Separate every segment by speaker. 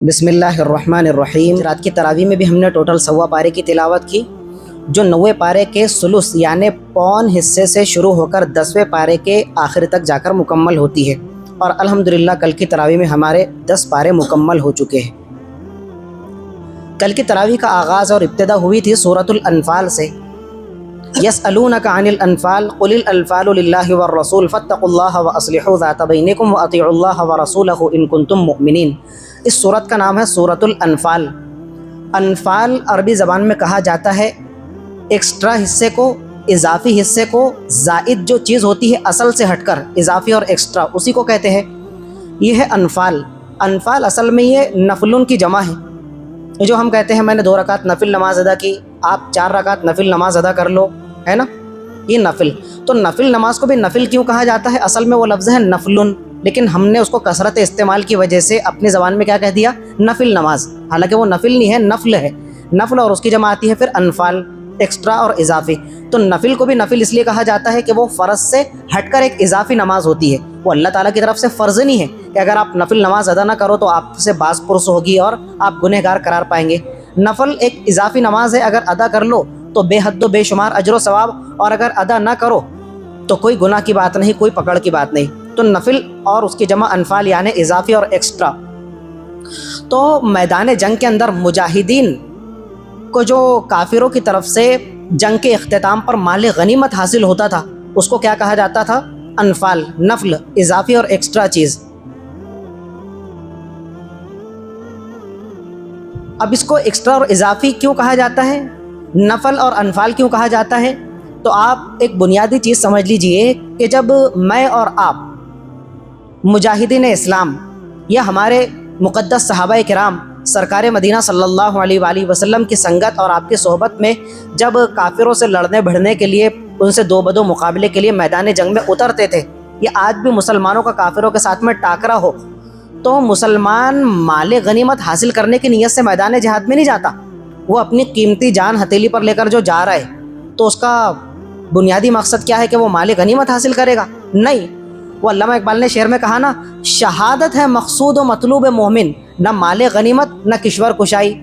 Speaker 1: بسم اللہ الرحمن الرحیم۔ رات کی تراویح میں بھی ہم نے ٹوٹل 1.25 پارے کی تلاوت کی، جو 90 پارے کے ثلث یعنی پون حصے سے شروع ہو کر 10ویں پارے کے آخر تک جا کر مکمل ہوتی ہے، اور الحمدللہ کل کی تراویح میں ہمارے 10 پارے مکمل ہو چکے ہیں۔ کل کی تراویح کا آغاز اور ابتدا ہوئی تھی سورۃ الانفال سے۔ یسألونک عن الانفال قل الانفال للہ والرسول فاتقوا اللہ واصلحوا ذات بینکم واطیعوا اللہ ورسولہ ان کنتم مؤمنین۔ اس سورت کا نام ہے سورۃ الانفال۔ انفال عربی زبان میں کہا جاتا ہے ایکسٹرا حصے کو، اضافی حصے کو، زائد جو چیز ہوتی ہے اصل سے ہٹ کر، اضافی اور ایکسٹرا، اسی کو کہتے ہیں۔ یہ ہے انفال۔ انفال اصل میں یہ نفلن کی جمع ہے۔ یہ جو ہم کہتے ہیں میں نے 2 رکعت نفل نماز ادا کی، آپ 4 رکعت نفل نماز ادا کر لو، ہے نا، یہ نفل۔ تو نفل نماز کو بھی نفل کیوں کہا جاتا ہے؟ اصل میں وہ لفظ ہے نفلن، لیکن ہم نے اس کو کثرت استعمال کی وجہ سے اپنی زبان میں کیا کہہ دیا؟ نفل نماز، حالانکہ وہ نفل نہیں ہے، نفل ہے۔ نفل اور اس کی جمع آتی ہے پھر انفال، ایکسٹرا اور اضافی۔ تو نفل کو بھی نفل اس لیے کہا جاتا ہے کہ وہ فرض سے ہٹ کر ایک اضافی نماز ہوتی ہے، وہ اللہ تعالیٰ کی طرف سے فرض نہیں ہے کہ اگر آپ نفل نماز ادا نہ کرو تو آپ سے باز پرس ہوگی اور آپ گنہگار قرار پائیں گے۔ نفل ایک اضافی نماز ہے، اگر ادا کر لو تو بے حد و بے شمار اجر و ثواب، اور اگر ادا نہ کرو تو کوئی گناہ کی بات نہیں، کوئی پکڑ کی بات نہیں۔ تو نفل اور اس کی جمع انفال یعنی اضافی اور ایکسٹرا۔ تو میدان جنگ کے اندر مجاہدین کو جو کافروں کی طرف سے جنگ کے اختتام پر مال غنیمت حاصل ہوتا تھا اس کو کیا کہا جاتا تھا؟ انفال، نفل، اضافی اور ایکسٹرا چیز۔ اب اس کو ایکسٹرا اور اضافی کیوں کہا جاتا ہے، نفل اور انفال کیوں کہا جاتا ہے؟ تو آپ ایک بنیادی چیز سمجھ لیجئے کہ جب میں اور آپ مجاہدین اسلام یا ہمارے مقدس صحابہ کرام سرکار مدینہ صلی اللہ علیہ وآلہ وسلم کی سنگت اور آپ کی صحبت میں جب کافروں سے لڑنے بھڑنے کے لیے، ان سے دو بدو مقابلے کے لیے میدان جنگ میں اترتے تھے، یا آج بھی مسلمانوں کا کافروں کے ساتھ میں ٹاکرا ہو، تو مسلمان مال غنیمت حاصل کرنے کی نیت سے میدان جہاد میں نہیں جاتا۔ وہ اپنی قیمتی جان ہتھیلی پر لے کر جو جا رہا ہے تو اس کا بنیادی مقصد کیا ہے کہ وہ مال غنیمت حاصل کرے گا؟ نہیں، وہ علامہ اقبال نے شعر میں کہا نا، شہادت ہے مقصود و مطلوب مومن، نہ مال غنیمت نہ کشور کشائی۔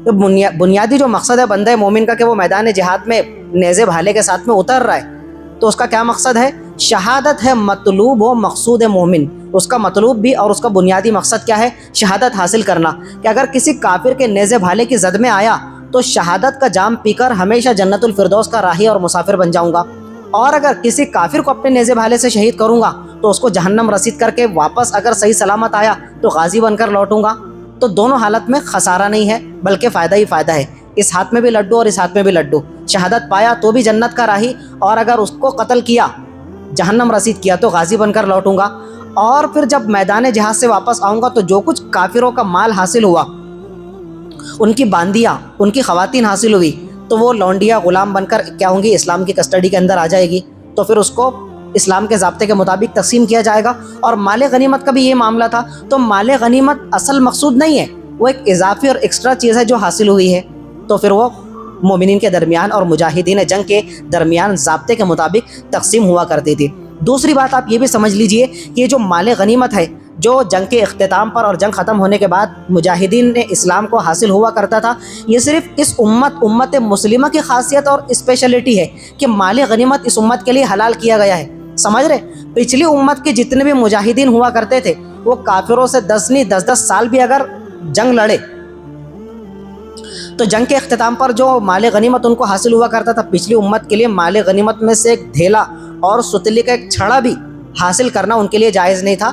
Speaker 1: تو بنیادی جو مقصد ہے بندہ مومن کا کہ وہ میدان جہاد میں نیزے بھالے کے ساتھ میں اتر رہا ہے، تو اس کا کیا مقصد ہے؟ شہادت ہے مطلوب و مقصود مومن۔ اس کا مطلوب بھی اور اس کا بنیادی مقصد کیا ہے؟ شہادت حاصل کرنا، کہ اگر کسی کافر کے نیزے بھالے کی زد میں آیا تو شہادت کا جام پی کر ہمیشہ جنت الفردوس کا راہی اور مسافر بن جاؤں گا، اور اگر کسی کافر کو اپنے نیزے بھالے سے شہید کروں گا تو اس کو جہنم رسید کر کے واپس اگر صحیح سلامت آیا تو غازی بن کر لوٹوں گا۔ تو دونوں حالت میں خسارہ نہیں ہے بلکہ فائدہ ہی فائدہ ہے، اس ہاتھ میں بھی لڈو اور اس ہاتھ میں بھی لڈو۔ شہادت پایا تو بھی جنت کا راہی، اور اگر اس کو قتل کیا، جہنم رسید کیا، تو غازی بن کر لوٹوں گا۔ اور پھر جب میدان جہاد سے واپس آؤں گا تو جو کچھ کافروں کا مال حاصل ہوا، ان کی باندیاں، ان کی خواتین حاصل ہوئی، تو وہ لونڈیا غلام بن کر کیا ہوں گی؟ اسلام کی کسٹڈی کے اندر آ جائے گی، تو پھر اس کو اسلام کے ضابطے کے مطابق تقسیم کیا جائے گا۔ اور مال غنیمت کا بھی یہ معاملہ تھا۔ تو مال غنیمت اصل مقصود نہیں ہے، وہ ایک اضافی اور ایکسٹرا چیز ہے جو حاصل ہوئی ہے، تو پھر وہ مومنین کے درمیان اور مجاہدین جنگ کے درمیان ضابطے کے مطابق تقسیم ہوا کرتی تھی۔ دوسری بات آپ یہ بھی سمجھ لیجئے کہ یہ جو مال غنیمت ہے جو جنگ کے اختتام پر اور جنگ ختم ہونے کے بعد مجاہدین نے اسلام کو حاصل ہوا کرتا تھا، یہ صرف اس امت مسلمہ کی خاصیت اور اسپیشلٹی ہے کہ مال غنیمت اس امت کے لیے حلال کیا گیا ہے۔ سمجھ رہے؟ پچھلی امت کے جتنے بھی مجاہدین ہوا کرتے تھے وہ کافروں سے 10 سال بھی اگر جنگ لڑے تو جنگ کے اختتام پر جو مال غنیمت ان کو حاصل ہوا کرتا تھا، پچھلی امت کے لیے مال غنیمت میں سے ایک ڈھیلا اور ستلی کا ایک چھڑا بھی حاصل کرنا ان کے لیے جائز نہیں تھا۔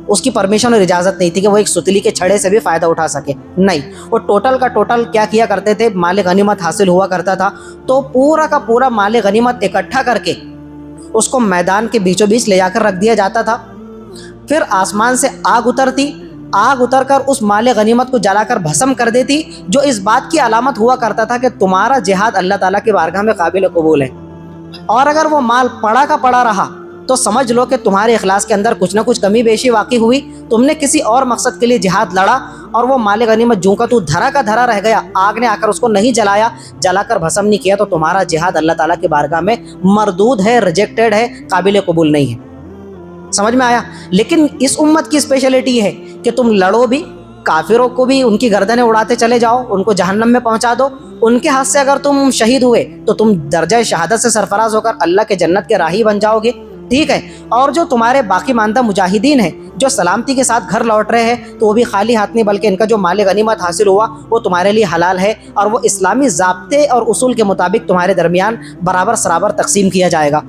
Speaker 1: اس کی پرمیشن اور اجازت نہیں تھی کہ وہ ایک ستلی کے چھڑے سے بھی فائدہ اٹھا سکے، نہیں، وہ ٹوٹل کا ٹوٹل کیا کیا کرتے تھے؟ مال غنیمت حاصل ہوا کرتا تھا تو پورا کا پورا مال غنیمت اکٹھا کر کے اس کو میدان کے بیچوں بیچ لے جا کر رکھ دیا جاتا تھا۔ پھر آسمان سے آگ اترتی، آگ اتر کر اس مال غنیمت کو جلا کر بھسم کر دیتی، جو اس بات کی علامت ہوا کرتا تھا کہ تمہارا جہاد اللہ تعالیٰ کی بارگاہ میں قابل قبول ہے۔ اور اگر وہ مال پڑا کا پڑا رہا تو سمجھ لو کہ تمہارے اخلاص کے اندر کچھ نہ کچھ کمی بیشی واقع ہوئی، تم نے کسی اور مقصد کے لیے جہاد لڑا اور وہ مال غنیمت جوں کا تو دھرا کا دھرا رہ گیا، آگ نے آ کر اس کو نہیں جلایا، جلا کر بھسم نہیں کیا، تو تمہارا جہاد اللہ تعالیٰ کی بارگاہ میں مردود ہے، ریجیکٹڈ ہے، قابل قبول نہیں ہے۔ سمجھ میں آیا؟ لیکن اس امت کی اسپیشلٹی ہے کہ تم لڑو بھی، کافروں کو بھی ان کی گردنیں اڑاتے چلے جاؤ, ان کو جہنم میں پہنچا دو. ان کے ہاتھ سے اگر تم شہید ہوئے تو تم درجہ شہادت سے سرفراز ہو کر اللہ کے جنت کے راہی بن جاؤ گے, ٹھیک ہے. اور جو تمہارے باقی ماندہ مجاہدین ہیں جو سلامتی کے ساتھ گھر لوٹ رہے ہیں, تو وہ بھی خالی ہاتھ نہیں, بلکہ ان کا جو مال غنیمت حاصل ہوا وہ تمہارے لیے حلال ہے, اور وہ اسلامی ضابطے اور اصول کے مطابق تمہارے درمیان برابر سرابر تقسیم کیا جائے گا.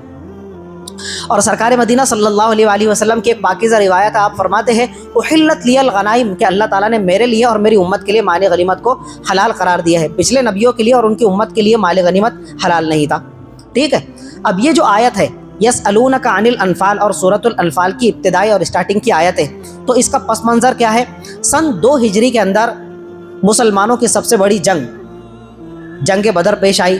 Speaker 1: اور سرکار مدینہ صلی اللہ علیہ وآلہ وسلم کی ایک پاکیزہ روایت ہے, آپ فرماتے ہیں احلت لی الغنائم, کہ اللہ تعالیٰ نے میرے لیے اور میری امت کے لیے مال غنیمت کو حلال قرار دیا ہے. پچھلے نبیوں کے لیے اور ان کی امت کے لیے مال غنیمت حلال نہیں تھا, ٹھیک ہے. اب یہ جو آیت ہے یسألونک عن الانفال اور سورۃ الانفال کی ابتدائی اور اسٹارٹنگ کی آیت ہے, تو اس کا پس منظر کیا ہے؟ سن 2 ہجری کے اندر مسلمانوں کی سب سے بڑی جنگ بدر پیش آئی.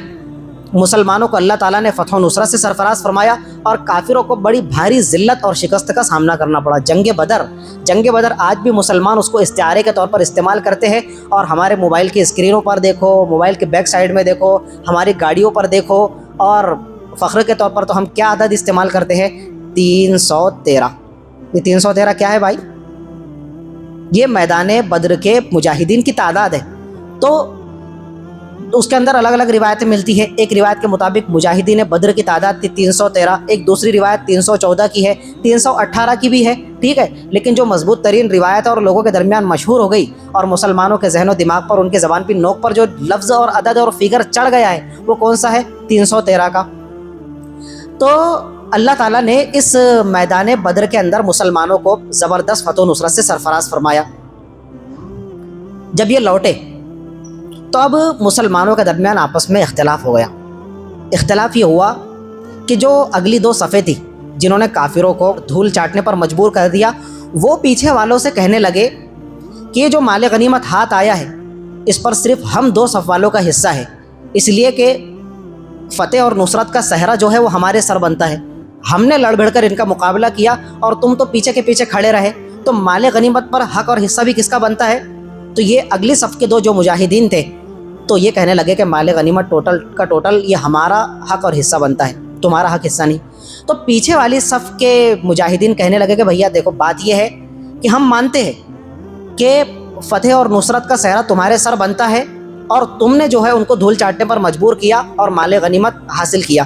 Speaker 1: مسلمانوں کو اللہ تعالیٰ نے فتح و نصرت سے سرفراز فرمایا اور کافروں کو بڑی بھاری ذلت اور شکست کا سامنا کرنا پڑا. جنگ بدر آج بھی مسلمان اس کو استعارے کے طور پر استعمال کرتے ہیں, اور ہمارے موبائل کی اسکرینوں پر دیکھو, موبائل کے بیک سائیڈ میں دیکھو, ہماری گاڑیوں پر دیکھو, اور فخر کے طور پر تو ہم کیا عدد استعمال کرتے ہیں؟ 313. یہ 313 کیا ہے بھائی؟ یہ میدان بدر کے مجاہدین کی تعداد ہے. تو اس کے اندر الگ الگ روایتیں ملتی ہیں. ایک روایت کے مطابق مجاہدین بدر کی تعداد تھی 313, ایک دوسری روایت 314 کی ہے, 318 کی بھی ہے, ٹھیک ہے. لیکن جو مضبوط ترین روایت اور لوگوں کے درمیان مشہور ہو گئی اور مسلمانوں کے ذہن و دماغ پر, ان کے زبان پہ نوک پر جو لفظ اور عدد اور فگر چڑھ گیا ہے, وہ کون سا ہے؟ 313 کا. تو اللہ تعالیٰ نے اس میدان بدر کے اندر مسلمانوں کو زبردست فتح و نصرت سے سرفراز فرمایا. جب یہ لوٹے تو اب مسلمانوں کے درمیان آپس میں اختلاف ہو گیا. اختلاف یہ ہوا کہ جو اگلی 2 صفیں تھی جنہوں نے کافروں کو دھول چاٹنے پر مجبور کر دیا, وہ پیچھے والوں سے کہنے لگے کہ یہ جو مال غنیمت ہاتھ آیا ہے اس پر صرف ہم 2 صف والوں کا حصہ ہے, اس لیے کہ فتح اور نصرت کا صحرا جو ہے وہ ہمارے سر بنتا ہے. ہم نے لڑ بھڑ کر ان کا مقابلہ کیا اور تم تو پیچھے کے پیچھے کھڑے رہے, تو مال غنیمت پر حق اور حصہ بھی کس کا بنتا ہے؟ تو یہ اگلی صف کے 2 جو مجاہدین تھے تو یہ کہنے لگے کہ مال غنیمت ٹوٹل یہ ہمارا حق اور حصہ بنتا ہے, تمہارا حق حصہ نہیں. تو پیچھے والی صف کے مجاہدین کہنے لگے کہ بھیا دیکھو, بات یہ ہے کہ ہم مانتے ہیں کہ فتح اور نصرت کا صحرا تمہارے سر بنتا ہے, اور تم نے جو ہے ان کو دھول چاٹنے پر مجبور کیا اور مال غنیمت حاصل کیا,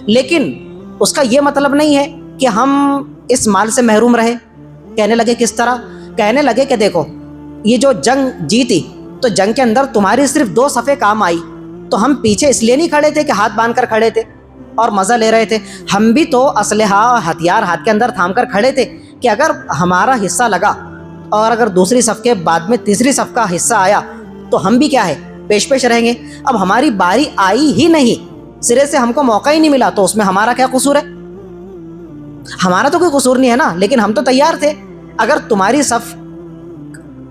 Speaker 1: لیکن اس کا یہ مطلب نہیں ہے کہ ہم اس مال سے محروم رہے. کہنے لگے کس طرح؟ کہنے لگے کہ دیکھو, یہ جو جنگ جیتی تو جنگ کے اندر تمہاری صرف 2 صفیں کام آئی, تو ہم پیچھے اس لیے نہیں کھڑے تھے کہ ہاتھ باندھ کر کھڑے تھے اور مزہ لے رہے تھے, ہم بھی تو اسلحہ ہتھیار ہاتھ کے اندر تھام کر کھڑے تھے کہ اگر ہمارا حصہ لگا اور اگر دوسری صف کے بعد میں تیسری صف کا حصہ آیا تو ہم بھی کیا ہے, پیش رہیں گے. اب ہماری باری آئی ہی نہیں, سرے سے ہم کو موقع ہی نہیں ملا, تو اس میں ہمارا کیا قصور ہے؟ ہمارا تو کوئی قصور نہیں ہے نا, لیکن ہم تو تیار تھے. اگر تمہاری صف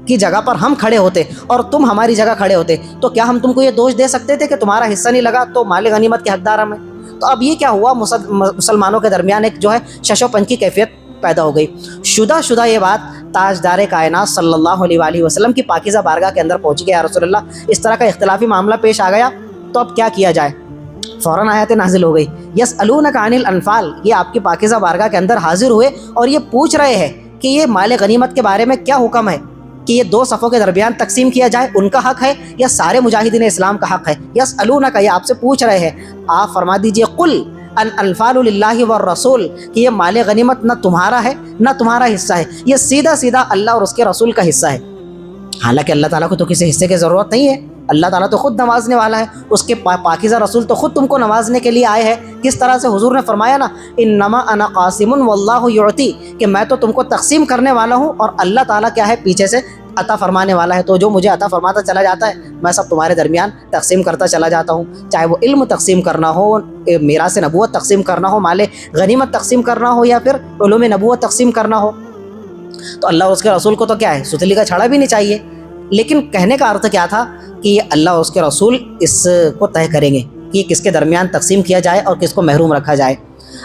Speaker 1: کی جگہ پر ہم کھڑے ہوتے اور تم ہماری جگہ کھڑے ہوتے تو کیا ہم تم کو یہ دوش دے سکتے تھے کہ تمہارا حصہ نہیں لگا تو مال غنیمت کے حقدار ہم ہیں؟ تو اب یہ کیا ہوا, مسلمانوں کے درمیان ایک جو ہے شش و پنج کی کیفیت پیدا ہو گئی. شدہ یہ بات تاجدار کائنات صلی اللہ علیہ وآلہ وسلم کی پاکیزہ بارگاہ کے اندر پہنچ گیا. یا رسول اللہ, اس طرح کا اختلافی معاملہ پیش آ گیا, تو اب کیا کیا جائے؟ فوراً آیتیں نازل ہو گئی. یسألونک عن الانفال, یہ آپ کی پاکیزہ بارگاہ کے اندر حاضر ہوئے اور یہ پوچھ رہے ہیں کہ یہ مال غنیمت کے بارے میں کیا حکم ہے, کہ یہ 2 صفوں کے درمیان تقسیم کیا جائے, ان کا حق ہے یا سارے مجاہدین اسلام کا حق ہے؟ یسألونک, یہ آپ سے پوچھ رہے ہیں. آپ فرما دیجئے قل الانفال للہ والرسول, کہ یہ مال غنیمت نہ تمہارا ہے نہ تمہارا حصہ ہے, یہ سیدھا اللہ اور اس کے رسول کا حصہ ہے. حالانکہ اللہ تعالیٰ کو تو کسی حصے کی ضرورت نہیں ہے, اللہ تعالیٰ تو خود نوازنے والا ہے, اس کے پاکیزہ رسول تو خود تم کو نوازنے کے لیے آئے ہیں. کس طرح سے حضور نے فرمایا نا, انما انا قاسم واللہ یعطی, کہ میں تو تم کو تقسیم کرنے والا ہوں اور اللہ تعالیٰ کیا ہے, پیچھے سے عطا فرمانے والا ہے. تو جو مجھے عطا فرماتا چلا جاتا ہے میں سب تمہارے درمیان تقسیم کرتا چلا جاتا ہوں, چاہے وہ علم تقسیم کرنا ہو, میراث نبوت تقسیم کرنا ہو, مال غنیمت تقسیم کرنا ہو, یا پھر علوم نبوت تقسیم کرنا ہو. تو اللہ اور اس کے رسول کو تو کیا ہے, ستلی کا چھڑا بھی نہیں چاہیے. لیکن کہنے کا ارتھ کیا تھا کہ یہ اللہ اور اس کے رسول اس کو طے کریں گے کہ کس کے درمیان تقسیم کیا جائے اور کس کو محروم رکھا جائے.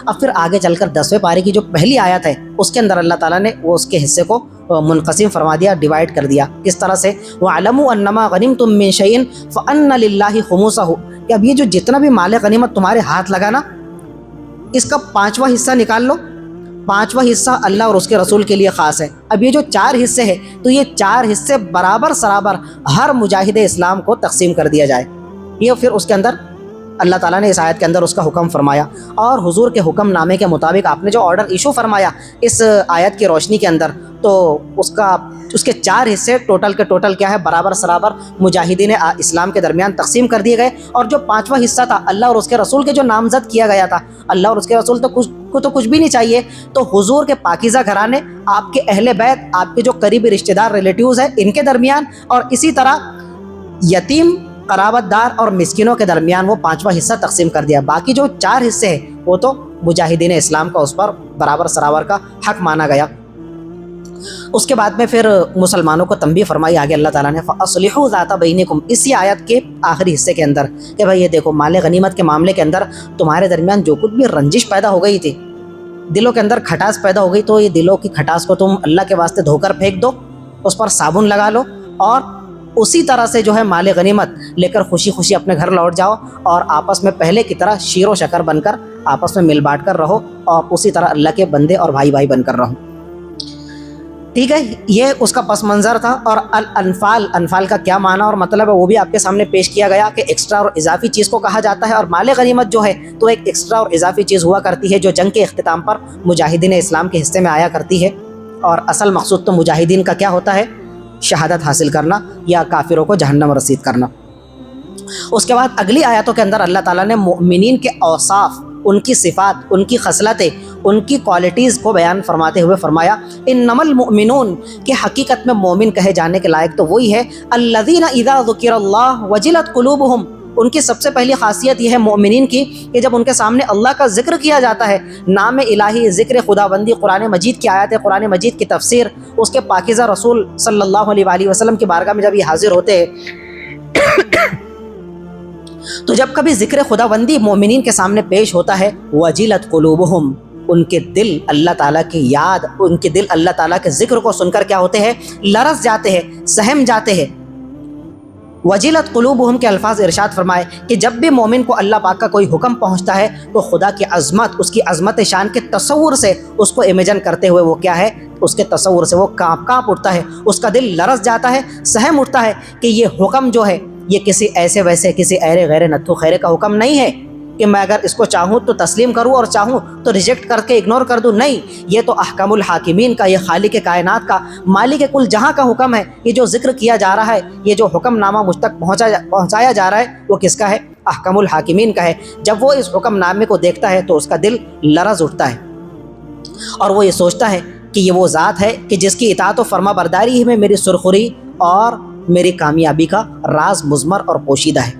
Speaker 1: اب پھر آگے چل کر 10ویں پارے کی جو پہلی آیت ہے اس کے اندر اللہ تعالیٰ نے وہ اس کے حصے کو منقسم فرما دیا, ڈیوائڈ کر دیا. کس طرح سے, وَاعْلَمُوا أَنَّمَا غَنِمْتُم مِّن شَيْءٍ فَأَنَّ لِلَّهِ خُمُسَهُ, کہ اب یہ جو جتنا بھی مال غنیمت تمہارے ہاتھ لگا نا, اس کا 5واں حصہ نکال لو 5واں حصہ اللہ اور اس کے رسول کے لیے خاص ہے۔ اب یہ جو 4 حصے ہیں تو یہ 4 حصے برابر سرابر ہر مجاہد اسلام کو تقسیم کر دیا جائے۔ یہ پھر اس کے اندر اللہ تعالیٰ نے اس آیت کے اندر اس کا حکم فرمایا، اور حضور کے حکم نامے کے مطابق آپ نے جو آرڈر ایشو فرمایا اس آیت کی روشنی کے اندر، تو اس کے 4 حصے ٹوٹل کے ٹوٹل کیا ہے، برابر سرابر مجاہدین اسلام کے درمیان تقسیم کر دیے گئے۔ اور جو 5واں حصہ تھا اللہ اور اس کے رسول کے جو نامزد کیا گیا تھا، اللہ اور اس کے رسول کو تو کچھ بھی نہیں چاہیے، تو حضور کے پاکیزہ گھرانے، آپ کے اہل بیت، آپ کے جو قریبی رشتہ دار ریلیٹیوز ہیں ان کے درمیان، اور اسی طرح یتیم، قرابت دار اور مسکینوں کے درمیان وہ 5واں حصہ تقسیم کر دیا۔ باقی جو 4 حصے ہیں وہ تو مجاہدین اسلام کا اس پر برابر سرابر کا حق مانا گیا۔ اس کے بعد میں پھر مسلمانوں کو تنبیہ فرمائی آگے اللہ تعالیٰ نے، فَأَصْلِحُوا ذَاتَ بَيْنِكُمْ، اسی آیت کے آخری حصے کے اندر کہ بھائی یہ دیکھو مال غنیمت کے معاملے کے اندر تمہارے درمیان جو کچھ بھی رنجش پیدا ہو گئی تھی، دلوں کے اندر کھٹاس پیدا ہو گئی، تو یہ دلوں کی کھٹاس کو تم اللہ کے واسطے دھو کر پھینک دو، اس پر صابن لگا لو، اور اسی طرح سے جو ہے مال غنیمت لے کر خوشی خوشی اپنے گھر لوٹ جاؤ، اور آپس میں پہلے کی طرح شیر و شکر بن کر آپس میں مل بانٹ کر رہو، اور اسی طرح اللہ کے بندے اور بھائی بھائی بن کر رہو۔ ٹھیک ہے، یہ اس کا پس منظر تھا۔ اور انفال کا کیا معنی اور مطلب ہے وہ بھی آپ کے سامنے پیش کیا گیا کہ ایکسٹرا اور اضافی چیز کو کہا جاتا ہے، اور مال غنیمت جو ہے تو ایک ایکسٹرا اور اضافی چیز ہوا کرتی ہے جو جنگ کے اختتام پر مجاہدین اسلام کے حصے میں آیا کرتی ہے، اور اصل مقصود تو مجاہدین کا کیا ہوتا ہے، شہادت حاصل کرنا یا کافروں کو جہنم رسید کرنا۔ اس کے بعد اگلی آیاتوں کے اندر اللہ تعالیٰ نے مومنین کے اوصاف، ان کی صفات، ان کی خصلتیں، ان کی کوالٹیز کو بیان فرماتے ہوئے فرمایا، انما المؤمنون، کہ حقیقت میں مومن کہے جانے کے لائق تو وہی ہے، الذین اذا ذکر اللہ وجلت قلوبہم، ان کی سب سے پہلی خاصیت یہ ہے مومنین کی کہ جب ان کے سامنے اللہ کا ذکر کیا جاتا ہے، نام الہی، ذکر خداوندی، قرآن مجید کی آیات، قرآن مجید کی تفسیر، اس کے پاکیزہ رسول صلی اللہ علیہ وآلہ وسلم کی بارگاہ میں جب یہ حاضر ہوتے ہیں تو جب کبھی ذکر خداوندی مومنین کے سامنے پیش ہوتا ہے، وجلت قلوبہم، ان کے دل اللہ تعالیٰ کی یاد، ان کے دل اللہ تعالیٰ کے ذکر کو سن کر کیا ہوتے ہیں، لرز جاتے ہیں، سہم جاتے ہیں۔ وجلت قلوبہم کے الفاظ ارشاد فرمائے کہ جب بھی مومن کو اللہ پاک کا کوئی حکم پہنچتا ہے تو خدا کی عظمت، اس کی عظمت شان کے تصور سے اس کو امیجن کرتے ہوئے وہ کیا ہے، اس کے تصور سے وہ کانپ اٹھتا ہے، اس کا دل لرز جاتا ہے، سہم اٹھتا ہے کہ یہ حکم جو ہے یہ کسی ایسے ویسے، کسی ایرے غیر نتھو خیرے کا حکم نہیں ہے کہ میں اگر اس کو چاہوں تو تسلیم کروں اور چاہوں تو ریجیکٹ کر کے اگنور کر دوں، نہیں، یہ تو احکم الحاکمین کا، یہ خالق کائنات کا، مالک کل جہاں کا حکم ہے۔ یہ جو ذکر کیا جا رہا ہے، یہ جو حکم نامہ مجھ تک پہنچایا جا رہا ہے، وہ کس کا ہے، احکم الحاکمین کا ہے۔ جب وہ اس حکم نامے کو دیکھتا ہے تو اس کا دل لرز اٹھتا ہے، اور وہ یہ سوچتا ہے کہ یہ وہ ذات ہے کہ جس کی اطاعت و فرما برداری ہی میں میری سرخری اور میری کامیابی کا راز مضمر اور پوشیدہ ہے۔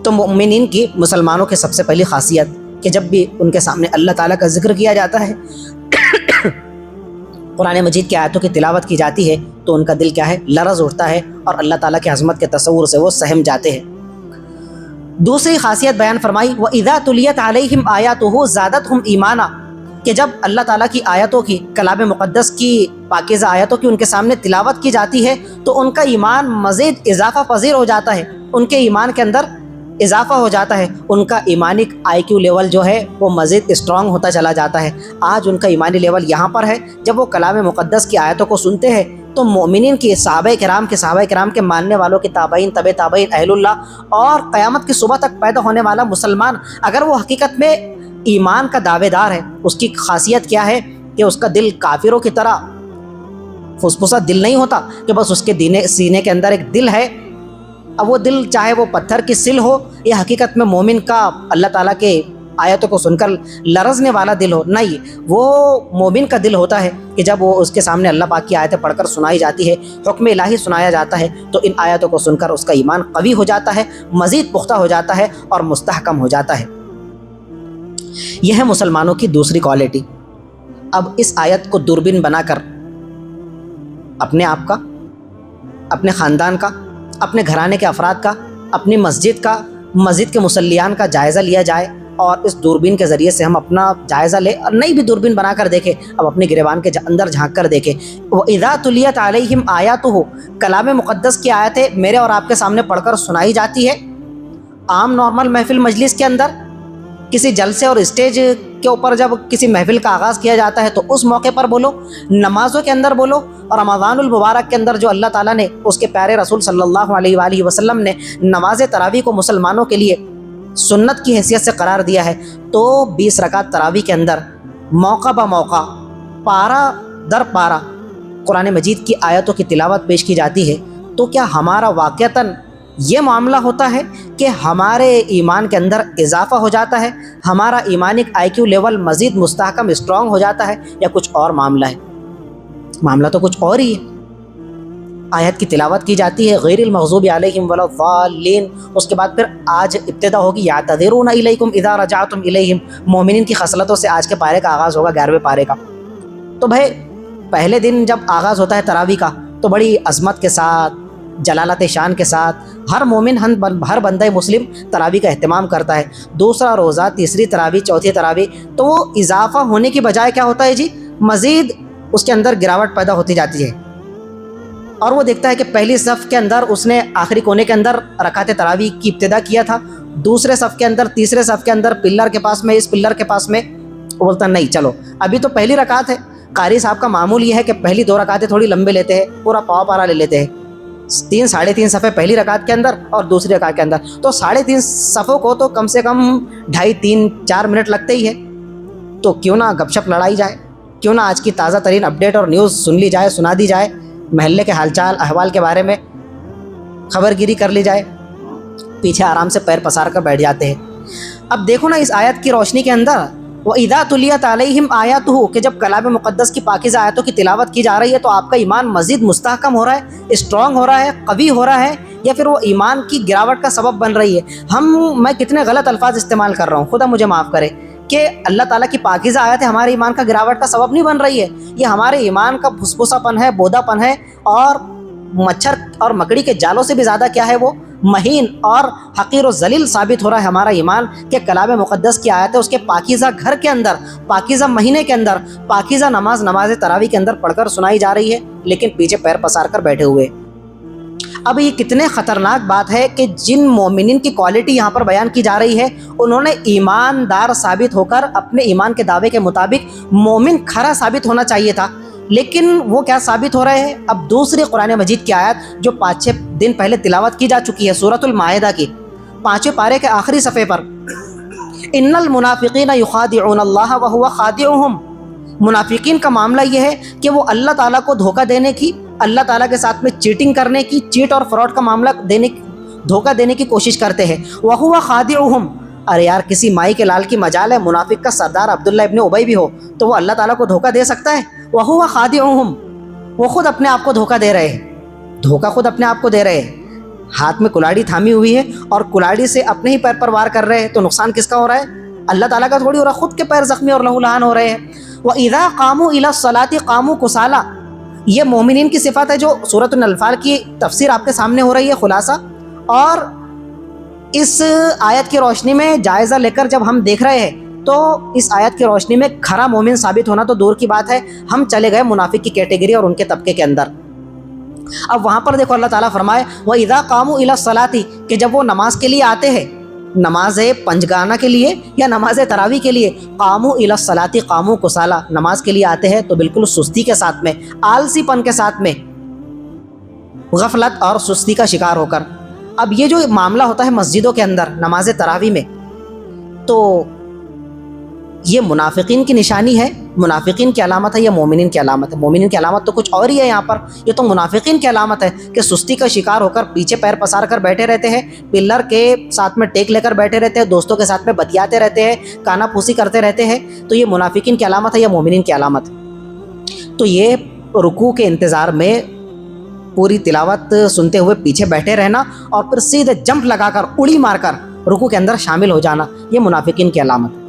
Speaker 1: تو مومنین کی، مسلمانوں کی سب سے پہلی خاصیت کہ جب بھی ان کے سامنے اللہ تعالیٰ کا ذکر کیا جاتا ہے، قرآن مجید کی آیتوں کی تلاوت کی جاتی ہے تو ان کا دل کیا ہے، لرز اٹھتا ہے، اور اللہ تعالیٰ کی عظمت کے تصور سے وہ سہم جاتے ہیں۔ دوسری خاصیت بیان فرمائی، وَإِذَا تُلِيَتْ عَلَيْهِمْ آيَاتُهُ زَادَتْهُمْ ایمانا، کہ جب اللہ تعالیٰ کی آیتوں کی، کلام مقدس کی پاکیزہ آیتوں کی ان کے سامنے تلاوت کی جاتی ہے تو ان کا ایمان مزید اضافہ پذیر ہو جاتا ہے، ان کے ایمان کے اندر اضافہ ہو جاتا ہے، ان کا ایمانی آئی کیو لیول جو ہے وہ مزید اسٹرانگ ہوتا چلا جاتا ہے۔ آج ان کا ایمانی لیول یہاں پر ہے، جب وہ کلام مقدس کی آیتوں کو سنتے ہیں تو مومنین کی، صحابہ کرام کے ماننے والوں کے، تابعین، تابعین، اہل اللہ، اور قیامت کی صبح تک پیدا ہونے والا مسلمان، اگر وہ حقیقت میں ایمان کا دعوے دار ہے، اس کی خاصیت کیا ہے کہ اس کا دل کافروں کی طرح فسفسا دل نہیں ہوتا کہ بس اس کے سینے کے اندر ایک دل ہے، اب وہ دل چاہے وہ پتھر کی سل ہو یا حقیقت میں مومن کا اللہ تعالیٰ کے آیتوں کو سن کر لرزنے والا دل ہو، نہیں، وہ مومن کا دل ہوتا ہے کہ جب وہ اس کے سامنے اللہ پاک کی آیتیں پڑھ کر سنائی جاتی ہے، حکم الہی سنایا جاتا ہے، تو ان آیتوں کو سن کر اس کا ایمان قوی ہو جاتا ہے، مزید پختہ ہو جاتا ہے اور مستحکم ہو جاتا ہے۔ یہ ہے مسلمانوں کی دوسری کوالٹی۔ اب اس آیت کو دوربین بنا کر اپنے آپ کا، اپنے خاندان کا، اپنے گھرانے کے افراد کا، اپنی مسجد کا، مسجد کے مصلیان کا جائزہ لیا جائے، اور اس دوربین کے ذریعے سے ہم اپنا جائزہ لیں، اور نئی بھی دوربین بنا کر دیکھیں، اب اپنے گریبان کے اندر جھانک کر دیکھیں۔ وَإِذَا تُلِيَتْ عَلَيْهِمْ آيَاتُهُ، کلام مقدس کی آیتیں میرے اور آپ کے سامنے پڑھ کر سنائی جاتی ہے، عام نارمل محفل مجلس کے اندر، کسی جلسے اور اسٹیج کے اوپر جب کسی محفل کا آغاز کیا جاتا ہے تو اس موقع پر بولو، نمازوں کے اندر بولو، اور رمضان المبارک کے اندر جو اللہ تعالیٰ نے اس کے پیارے رسول صلی اللہ علیہ وآلہ وسلم نے نماز تراویح کو مسلمانوں کے لیے سنت کی حیثیت سے قرار دیا ہے، تو 20 رکعت تراویح کے اندر موقع بہ موقع پارہ در پارہ قرآن مجید کی آیتوں کی تلاوت پیش کی جاتی ہے، تو کیا ہمارا واقعتاً یہ معاملہ ہوتا ہے کہ ہمارے ایمان کے اندر اضافہ ہو جاتا ہے، ہمارا ایمانک IQ لیول مزید مستحکم اسٹرانگ ہو جاتا ہے، یا کچھ اور معاملہ ہے؟ معاملہ تو کچھ اور ہی ہے۔ آیت کی تلاوت کی جاتی ہے، غیر المغضوب علیہم ولا الضالین، اس کے بعد پھر آج ابتدا ہوگی یعتذرون الیکم اذا رجعتم الیہم، مومنین کی خصلتوں سے آج کے پارے کا آغاز ہوگا، 11ویں پارے کا۔ تو بھائی پہلے دن جب آغاز ہوتا ہے تراویح کا تو بڑی عظمت کے ساتھ، جلالت شان کے ساتھ ہر مومن ہر بندہ مسلم تراویح کا اہتمام کرتا ہے۔ دوسرا روزہ، تیسری تراویح، چوتھی تراویح، تو وہ اضافہ ہونے کی بجائے کیا ہوتا ہے جی، مزید اس کے اندر گراوٹ پیدا ہوتی جاتی ہے، اور وہ دیکھتا ہے کہ پہلی صف کے اندر اس نے آخری کونے کے اندر رکعت تراویح کی ابتدا کیا تھا، دوسرے صف کے اندر، تیسرے صف کے اندر پلر کے پاس میں، اس پلر کے پاس میں، وہ بولتا نہیں چلو ابھی تو پہلی رکعت ہے۔ قاری صاحب کا معمول یہ ہے کہ پہلی 2 رکعتیں تھوڑی لمبے لیتے ہیں، پورا پاؤ پارا لے لیتے ہیں، 3 ساڑھے 3 صفحے پہلی رکعت کے اندر اور دوسری رکعت کے اندر، تو 3.5 صفوں کو تو کم سے کم 2.5 3 4 منٹ لگتے ہی ہے۔ تو کیوں نہ گپ شپ لڑائی جائے، کیوں نہ آج کی تازہ ترین اپڈیٹ اور نیوز سن لی جائے، سنا دی جائے، محلے کے حال چال احوال کے بارے میں خبر گیری کر لی جائے۔ پیچھے آرام سے پیر پسار کر بیٹھ جاتے ہیں۔ اب دیکھو نا اس آیت کی روشنی کے اندر، وَإِذَا تُلِيَتْ عَلَيْهِمْ آيَاتُهُ، کہ جب کلام مقدس کی پاکیزہ آیتوں کی تلاوت کی جا رہی ہے تو آپ کا ایمان مزید مستحکم ہو رہا ہے، اسٹرانگ ہو رہا ہے، قوی ہو رہا ہے، یا پھر وہ ایمان کی گراوٹ کا سبب بن رہی ہے؟ میں کتنے غلط الفاظ استعمال کر رہا ہوں، خدا مجھے معاف کرے، کہ اللہ تعالیٰ کی پاکیزہ آیتیں ہمارے ایمان کا گراوٹ کا سبب نہیں بن رہی ہے، یہ ہمارے ایمان کا بھسبھسا پن ہے، بودا پن ہے، اور مچھر اور مکڑی کے جالوں سے بھی زیادہ کیا ہے، وہ مہین اور حقیر و ذلیل ثابت ہو رہا ہے ہمارا ایمان، کہ کلام مقدس کی آیت ہے اس کے پاکیزہ گھر کے اندر، پاکیزہ مہینے کے اندر، پاکیزہ نماز تراویح کے اندر پڑھ کر سنائی جا رہی ہے، لیکن پیچھے پیر پسار کر بیٹھے ہوئے۔ اب یہ کتنے خطرناک بات ہے کہ جن مومنین کی کوالٹی یہاں پر بیان کی جا رہی ہے، انہوں نے ایماندار ثابت ہو کر اپنے ایمان کے دعوے کے مطابق مومن کھرا ثابت ہونا چاہیے تھا، لیکن وہ کیا ثابت ہو رہے ہیں؟ اب دوسری قرآن مجید کی آیت جو 5-6 دن پہلے تلاوت کی جا چکی ہے، سورۃ المائدہ کی 5ویں پارے کے آخری صفحے پر، ان المنافقین یخادعون اللہ وہو خادعهم، منافقین کا معاملہ یہ ہے کہ وہ اللہ تعالیٰ کو دھوکہ دینے کی، اللہ تعالیٰ کے ساتھ میں چیٹنگ کرنے کی، چیٹ اور فراڈ کا معاملہ دھوکہ دینے کی کوشش کرتے ہیں، وہو خادعهم۔ ارے یار کسی مائی کے لال کی مجال ہے، منافق کا سردار عبداللہ ابن ابی بھی ہو تو وہ اللہ تعالیٰ کو دھوکہ دے سکتا ہے؟ وَهُوَ خَادِعُهُمْ، وہ خود اپنے آپ کو دھوکہ دے رہے ہیں، دھوکہ خود اپنے آپ کو دے رہے ہیں، ہاتھ میں کلاڑی تھامی ہوئی ہے اور کلاڑی سے اپنے ہی پیر پر وار کر رہے ہیں، تو نقصان کس کا ہو رہا ہے؟ اللہ تعالیٰ کا تھوڑی ہو رہا ہے، خود کے پیر زخمی اور لہو لہان ہو رہے ہیں۔ وَإِذَا قَامُوا إِلَى الصَّلَاةِ قَامُوا كُسَالَىٰ، یہ مومنین کی صفات ہے جو سورۃ الانفال کی تفسیر آپ کے سامنے ہو رہی ہے، خلاصہ، اور اس آیت کی روشنی میں جائزہ لے کر جب ہم دیکھ رہے ہیں تو اس آیت کی روشنی میں کھرا مومن ثابت ہونا تو دور کی بات ہے، ہم چلے گئے منافق کی کیٹیگری اور ان کے طبقے کے اندر۔ اب وہاں پر دیکھو اللہ تعالیٰ فرمائے وَإِذَا قَامُوا إِلَى الصَّلَاةِ، کہ جب وہ نماز کے لیے آتے ہیں، نماز پنجگانہ کے لیے یا نماز تراویح کے لیے، قَامُوا إِلَى الصَّلَاةِ قَامُوا كُسَالَىٰ، نماز کے لیے آتے ہیں تو بالکل سستی کے ساتھ میں، آلسی پن کے ساتھ میں، غفلت اور سستی کا شکار ہو کر۔ اب یہ جو معاملہ ہوتا ہے مسجدوں کے اندر نماز تراویح میں، تو یہ منافقین کی نشانی ہے، منافقین کی علامت ہے یا مومنین کی علامت ہے؟ مومنین کی علامت تو کچھ اور ہی ہے یہاں پر، یہ تو منافقین کی علامت ہے کہ سستی کا شکار ہو کر پیچھے پیر پسار کر بیٹھے رہتے ہیں، پلر کے ساتھ میں ٹیک لے کر بیٹھے رہتے ہیں، دوستوں کے ساتھ میں بتیاتے رہتے ہیں، کانا پھوسی کرتے رہتے ہیں، تو یہ منافقین کی علامت ہے یا مومنین کی علامت؟ تو یہ رکوع کے انتظار میں پوری تلاوت سنتے ہوئے پیچھے بیٹھے رہنا اور پھر سیدھے جمپ لگا کر اڑی مار کر رکوع کے اندر شامل ہو جانا، یہ منافقین کی علامت ہے۔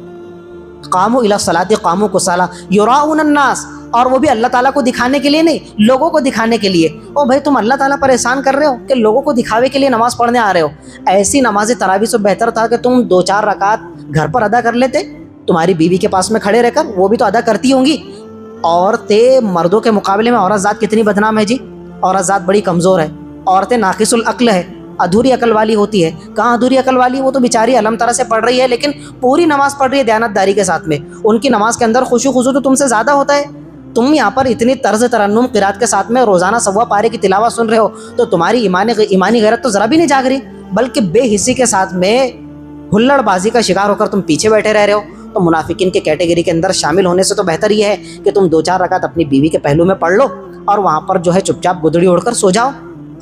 Speaker 1: قاموا الی الصلاۃ قاموا کسالى یراؤون الناس، اور وہ بھی اللہ تعالیٰ کو دکھانے کے لیے نہیں، لوگوں کو دکھانے کے لیے۔ او بھائی تم اللہ تعالیٰ پر احسان کر رہے ہو کہ لوگوں کو دکھاوے کے لیے نماز پڑھنے آ رہے ہو؟ ایسی نماز تراویح سے بہتر تھا کہ تم 2-4 رکعت گھر پر ادا کر لیتے، تمہاری بیوی کے پاس میں کھڑے رہ کر، وہ بھی تو ادا کرتی ہوں گی۔ عورتیں مردوں کے مقابلے میں عورت ذات کتنی بدنام ہے جی، عورت ذات بڑی کمزور ہے، عورتیں ناقص العقل ہے، ادھوری عقل والی ہوتی ہے. کہاں ادھوری عقل والی؟ وہ تو بیچاری علم طرح سے پڑھ رہی ہے لیکن پوری نماز پڑھ رہی ہے دیانتداری کے ساتھ میں. ان کی نماز کے اندر خشوع خضوع تو تم سے زیادہ ہوتا ہے. تم یہاں پر اتنی طرز ترنم قرات کے ساتھ میں روزانہ 1.25 پارے کی تلاوت سن رہے ہو تو تمہاری ایمانی غیرت تو ذرا بھی نہیں جاگ رہی، بلکہ بے حسی کے ساتھ میں ہلڑ بازی کا شکار ہو کر تم پیچھے بیٹھے رہ رہے ہو. تو منافقین کے کیٹیگری کے اندر شامل ہونے سے تو بہتر یہ ہے کہ تم 2-4 رکعت اپنی بیوی کے پہلو میں پڑھ لو اور وہاں پر جو ہے چپ چاپ گدڑی اڑ کر سو جاؤ.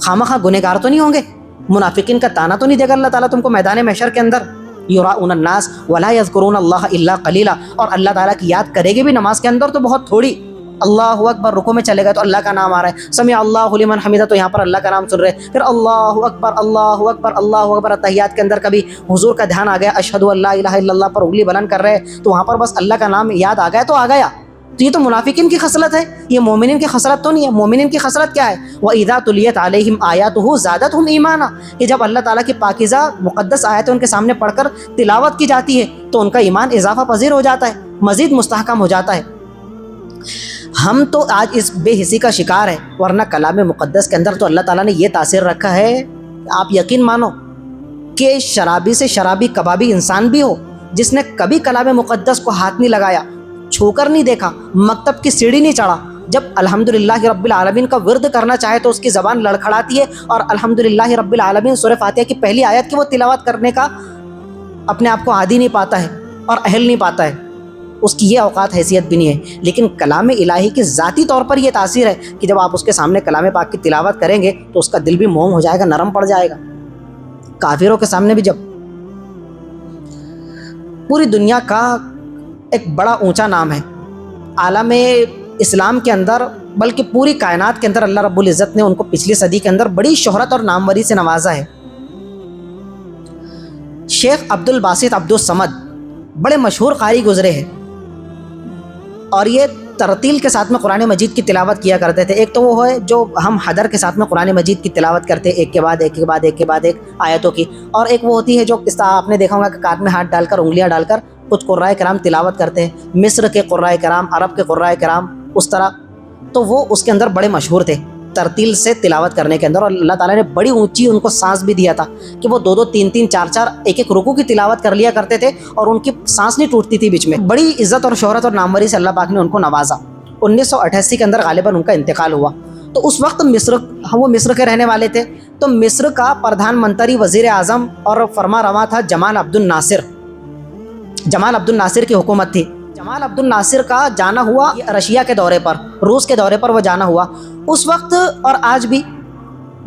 Speaker 1: خامخواہ گنہگار تو نہیں ہوں گے، منافقین کا تانا تو نہیں دے گا اللہ تعالیٰ تم کو میدان محشر کے اندر. یراؤن الناس ولا یذکرون اللہ الا قلیلا، اور اللہ تعالیٰ کی یاد کرے گی بھی نماز کے اندر تو بہت تھوڑی. اللہ اکبر رکوع میں چلے گا تو اللہ کا نام آ رہا ہے، سمع اللہ لمن حمدہ تو یہاں پر اللہ کا نام سن رہے ہیں، پھر اللہ اکبر اللہ اکبر اللہ اکبر. تحیات کے اندر کبھی حضور کا دھیان آ گیا، اشہد ان لا الہ الا اللہ پر انگلی بلند کر رہے ہیں تو وہاں پر بس اللہ کا نام یاد آ گیا تو آ گیا. تو یہ تو منافقین کی خصلت ہے، یہ مومنین کی خصلت تو نہیں ہے. مومنین کی خصلت کیا ہے؟ وَإِذَا تُلِيَتْ عَلَيْهِمْ آيَاتُهُ زَادَتْهُمْ ایمانا، کہ جب اللہ تعالیٰ کی پاکیزہ مقدس آیتیں ان کے سامنے پڑھ کر تلاوت کی جاتی ہے تو ان کا ایمان اضافہ پذیر ہو جاتا ہے، مزید مستحکم ہو جاتا ہے. ہم تو آج اس بے حسی کا شکار ہیں، ورنہ کلام مقدس کے اندر تو اللہ تعالیٰ نے یہ تاثیر رکھا ہے. آپ یقین مانو کہ شرابی سے شرابی کبابی انسان بھی ہو جس نے کبھی کلام مقدس کو ہاتھ نہیں لگایا، چھو کر نہیں دیکھا، مکتب کی سیڑھی نہیں چڑھا، جب الحمدللہ رب العالمین کا ورد کرنا چاہے تو اس کی زبان لڑکھڑاتی ہے اور الحمدللہ رب العالمین سورہ فاتحہ کی پہلی آیت کی وہ تلاوت کرنے کا اپنے آپ کو عادی نہیں پاتا ہے اور اہل نہیں پاتا ہے، اس کی یہ اوقات حیثیت بھی نہیں ہے. لیکن کلام الہی کی ذاتی طور پر یہ تاثیر ہے کہ جب آپ اس کے سامنے کلام پاک کی تلاوت کریں گے تو اس کا دل بھی موم ہو جائے گا، نرم پڑ جائے گا. کافروں کے سامنے بھی جب پوری دنیا کا ایک بڑا اونچا نام ہے عالم اسلام کے اندر، بلکہ پوری کائنات کے اندر اللہ رب العزت نے ان کو پچھلی صدی کے اندر بڑی شہرت اور ناموری سے نوازا ہے. شیخ عبد الباسط عبد الصمد بڑے مشہور قاری گزرے ہیں اور یہ ترتیل کے ساتھ میں قرآن مجید کی تلاوت کیا کرتے تھے. ایک تو وہ ہے جو ہم حدر کے ساتھ میں قرآن مجید کی تلاوت کرتے ہیں، ایک کے بعد ایک کے بعد ایک کے بعد ایک آیتوں کی، اور ایک وہ ہوتی ہے جو اس طرح آپ نے دیکھا ہوگا کہ کان میں ہاتھ ڈال کر انگلیاں ڈال کر کچھ قرائے کرام تلاوت کرتے ہیں، مصر کے قرائے کرام، عرب کے قرائے کرام، اس طرح. تو وہ اس کے اندر بڑے مشہور تھے ترتیل سے تلاوت کرنے کے اندر، اور اللہ تعالیٰ نے بڑی اونچی ان کو سانس بھی دیا تھا کہ وہ 2-2 3-3 4-4 ایک رکوع کی تلاوت کر لیا کرتے تھے اور ان کی سانس نہیں ٹوٹتی تھی بیچ میں. بڑی عزت اور شہرت اور ناموری سے اللہ پاک نے ان کو نوازا. 1988 کے اندر غالباً ان کا انتقال ہوا. تو اس وقت وہ مصر کے رہنے والے تھے. تو مصر کا پردھان منتری وزیر اعظم اور فرما رواں تھا جمال عبد الناصر. جمال عبد الناصر کی حکومت تھی. جمال عبد الناصر کا جانا ہوا رشیا کے دورے پر، روس کے دورے پر وہ جانا ہوا. اس وقت اور آج بھی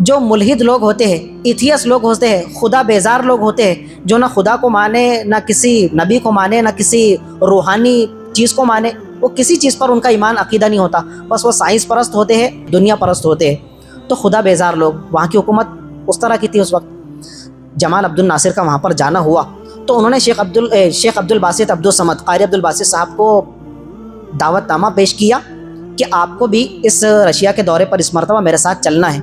Speaker 1: جو ملحد لوگ ہوتے ہیں، ایتھیس لوگ ہوتے ہیں، خدا بیزار لوگ ہوتے ہیں، جو نہ خدا کو مانے، نہ کسی نبی کو مانے، نہ کسی روحانی چیز کو مانے، وہ کسی چیز پر ان کا ایمان عقیدہ نہیں ہوتا، بس وہ سائنس پرست ہوتے ہیں، دنیا پرست ہوتے ہیں. تو خدا بیزار لوگ، وہاں کی حکومت اس طرح کی تھی اس وقت. جمال عبد الناصر کا وہاں پر جانا ہوا تو انہوں نے شیخ عبد الباسط عبد الصمد، قاری عبد الباسط صاحب کو دعوت نامہ پیش کیا کہ آپ کو بھی اس رشیا کے دورے پر اس مرتبہ میرے ساتھ چلنا ہے.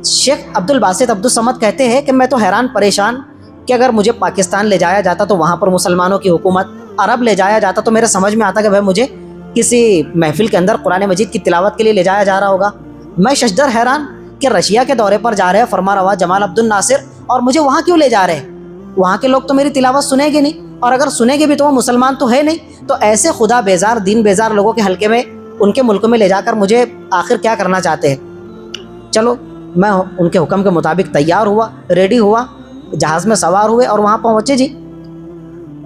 Speaker 1: شیخ عبد الباسط عبد الصمد کہتے ہیں کہ میں تو حیران پریشان کہ اگر مجھے پاکستان لے جایا جاتا تو وہاں پر مسلمانوں کی حکومت، عرب لے جایا جاتا تو میرے سمجھ میں آتا کہ بھائی مجھے کسی محفل کے اندر قرآن مجید کی تلاوت کے لیے لے جایا جا رہا ہوگا. میں ششدر حیران کہ رشیا کے دورے پر جا رہے ہیں فرما روا جمال عبد الناصر، اور مجھے وہاں کیوں لے جا رہے ہیں؟ وہاں کے لوگ تو میری تلاوت سنیں گے نہیں، اور اگر سنیں گے بھی تو وہ مسلمان تو ہے نہیں. تو ایسے خدا بیزار دین بیزار لوگوں کے حلقے میں، ان کے ملک میں لے جا کر مجھے آخر کیا کرنا چاہتے ہیں؟ چلو میں ان کے حکم کے مطابق تیار ہوا، ریڈی ہوا، جہاز میں سوار ہوئے اور وہاں پہنچے. جی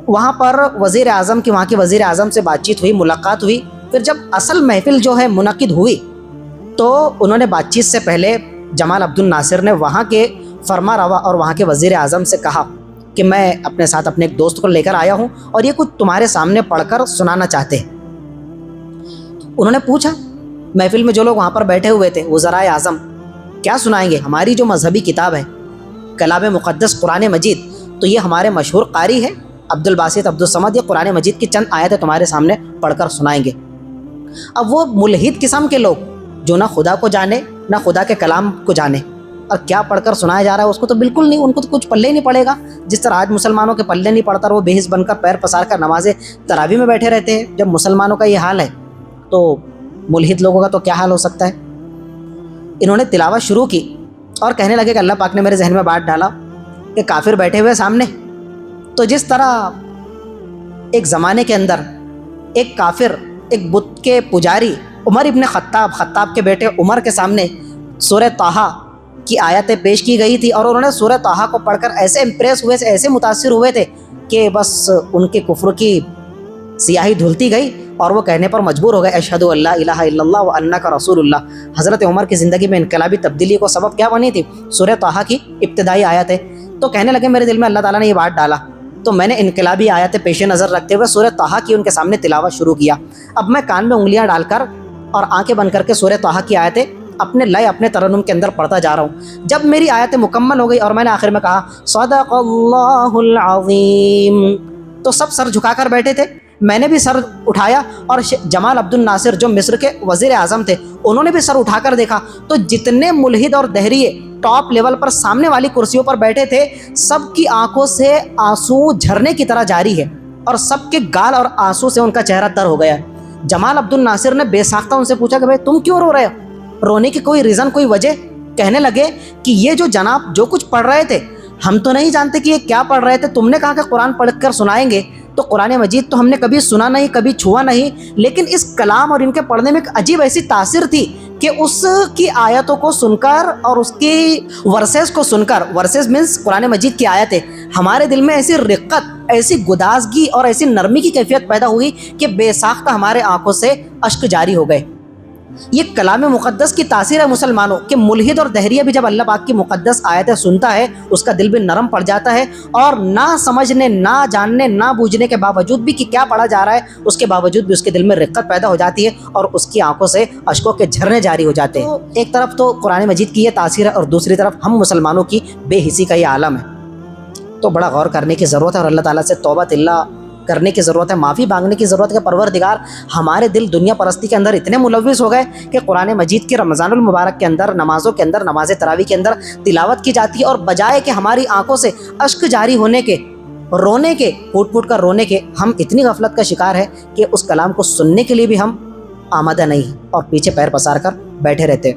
Speaker 1: وہاں پر وزیر اعظم کی، وہاں کے وزیر اعظم سے بات چیت ہوئی، ملاقات ہوئی. پھر جب اصل محفل جو ہے منعقد ہوئی تو انہوں نے بات چیت سے پہلے جمال عبد الناصر نے وہاں کے فرما روا اور وہاں کے وزیر اعظم سے کہا کہ میں اپنے ساتھ اپنے ایک دوست کو لے کر آیا ہوں اور یہ کچھ تمہارے سامنے پڑھ کر سنانا چاہتے ہیں. انہوں نے پوچھا محفل میں جو لوگ وہاں پر بیٹھے ہوئے تھے وزرائے اعظم، کیا سنائیں گے؟ ہماری جو مذہبی کتاب ہے کلام مقدس قرآن مجید، تو یہ ہمارے مشہور قاری ہے عبد الباسط عبد الصمد، یہ قرآن مجید کی چند آیتیں تمہارے سامنے پڑھ کر سنائیں گے. اب وہ ملحد قسم کے لوگ جو نہ خدا کو جانے نہ خدا کے کلام کو جانے، اور کیا پڑھ کر سنایا جا رہا ہے اس کو تو بالکل نہیں، ان کو تو کچھ پلے ہی نہیں پڑے گا. جس طرح آج مسلمانوں کے پلے نہیں پڑتا اور وہ بے حس بن کر پیر پسار کر نماز تراویح میں بیٹھے رہتے ہیں، جب مسلمانوں کا یہ حال ہے تو ملحد لوگوں کا تو کیا حال ہو سکتا ہے. انہوں نے تلاوت شروع کی اور کہنے لگے کہ اللہ پاک نے میرے ذہن میں بات ڈالا کہ کافر بیٹھے ہوئے سامنے، تو جس طرح ایک زمانے کے اندر ایک کافر، ایک بت کے پجاری عمر ابن خطاب کے بیٹے عمر کے سامنے سورہ طٰہٰ کی آیتیں پیش کی گئی تھی، اور انہوں نے سورہ طٰہٰ کو پڑھ کر ایسے امپریس ہوئے، ایسے متاثر ہوئے تھے کہ بس ان کے کفر کی سیاہی دھلتی گئی اور وہ کہنے پر مجبور ہو گئے اشہدو ان لا الہ الا اللہ وانک رسول اللہ۔ حضرت عمر کی زندگی میں انقلابی تبدیلی کو سبب کیا بنی تھی؟ سورہ طٰہٰ کی ابتدائی آیتیں۔ تو کہنے لگے میرے دل میں اللہ تعالیٰ نے یہ بات ڈالا، تو میں نے انقلابی آیتیں پیش نظر رکھتے ہوئے سورہ طٰہٰ کی ان کے سامنے تلاوت شروع کیا۔ اب میں کان میں انگلیاں ڈال کر اور آنکھیں بند کر کے سورہ طٰہٰ کی آیتیں اپنے لئے، اپنے ترنم کے اندر پڑھتا جا رہا ہوں۔ جب میری آیتیں مکمل ہو گئی اور میں نے آخر میں کہا صدق اللہ العظیم، تو سب سر جھکا کر بیٹھے تھے، میں نے بھی سر اٹھایا، اور جمال عبد الناصر جو مصر کے وزیر اعظم تھے انہوں نے بھی سر اٹھا کر دیکھا، تو جتنے ملحد اور دہریے ٹاپ لیول پر سامنے والی کرسیوں پر بیٹھے تھے سب کی آنکھوں سے آنسو جھرنے کی طرح جاری ہے، اور سب کے گال اور آنسو سے ان کا چہرہ تر ہو گیا۔ جمال عبد الناصر نے بے ساختہ ان سے پوچھا کہ بھائی تم کیوں رو رہے ہو؟ رونے کی کوئی ریزن، کوئی وجہ؟ کہنے لگے کہ یہ جو جناب جو کچھ پڑھ رہے تھے ہم تو نہیں جانتے کہ یہ کیا پڑھ رہے تھے، تم نے کہا کہ قرآن پڑھ کر سنائیں گے، تو قرآن مجید تو ہم نے کبھی سنا نہیں، کبھی چھوا نہیں، لیکن اس کلام اور ان کے پڑھنے میں ایک عجیب ایسی تاثر تھی کہ اس کی آیتوں کو سن کر اور اس کی ورسز کو سن کر، ورسز مینس قرآن مجید کی آیتیں، ہمارے دل میں ایسی رقت، ایسی گدازگی اور ایسی نرمی کی کیفیت پیدا ہوئی کہ بے ساختہ ہمارے آنکھوں سے اشک جاری ہو گئے۔ یہ کلام مقدس کی تاثیر ہے مسلمانوں کہ ملحد اور دہریہ بھی جب اللہ پاک کی مقدس آیتیں سنتا ہے اس کا دل بھی نرم پڑ جاتا ہے، اور نہ سمجھنے، نہ جاننے، نہ بوجھنے کے باوجود بھی کہ کیا پڑھا جا رہا ہے اس کے باوجود بھی اس کے دل میں رقت پیدا ہو جاتی ہے اور اس کی آنکھوں سے اشکوں کے جھرنے جاری ہو جاتے ہیں۔ ایک طرف تو قرآن مجید کی یہ تاثیر ہے اور دوسری طرف ہم مسلمانوں کی بے حسی کا یہ عالم ہے، تو بڑا غور کرنے کی ضرورت ہے اور اللہ تعالیٰ سے توبہ اللہ کرنے کی ضرورت ہے، معافی مانگنے کی ضرورت ہے کہ پروردگار ہمارے دل دنیا پرستی کے اندر اتنے ملوث ہو گئے کہ قرآن مجید کے رمضان المبارک کے اندر، نمازوں کے اندر، نماز تراویح کے اندر تلاوت کی جاتی ہے، اور بجائے کہ ہماری آنکھوں سے اشک جاری ہونے کے، رونے کے، پھوٹ پھوٹ کر رونے کے، ہم اتنی غفلت کا شکار ہے کہ اس کلام کو سننے کے لیے بھی ہم آمادہ نہیں اور پیچھے پیر پسار کر بیٹھے رہتے۔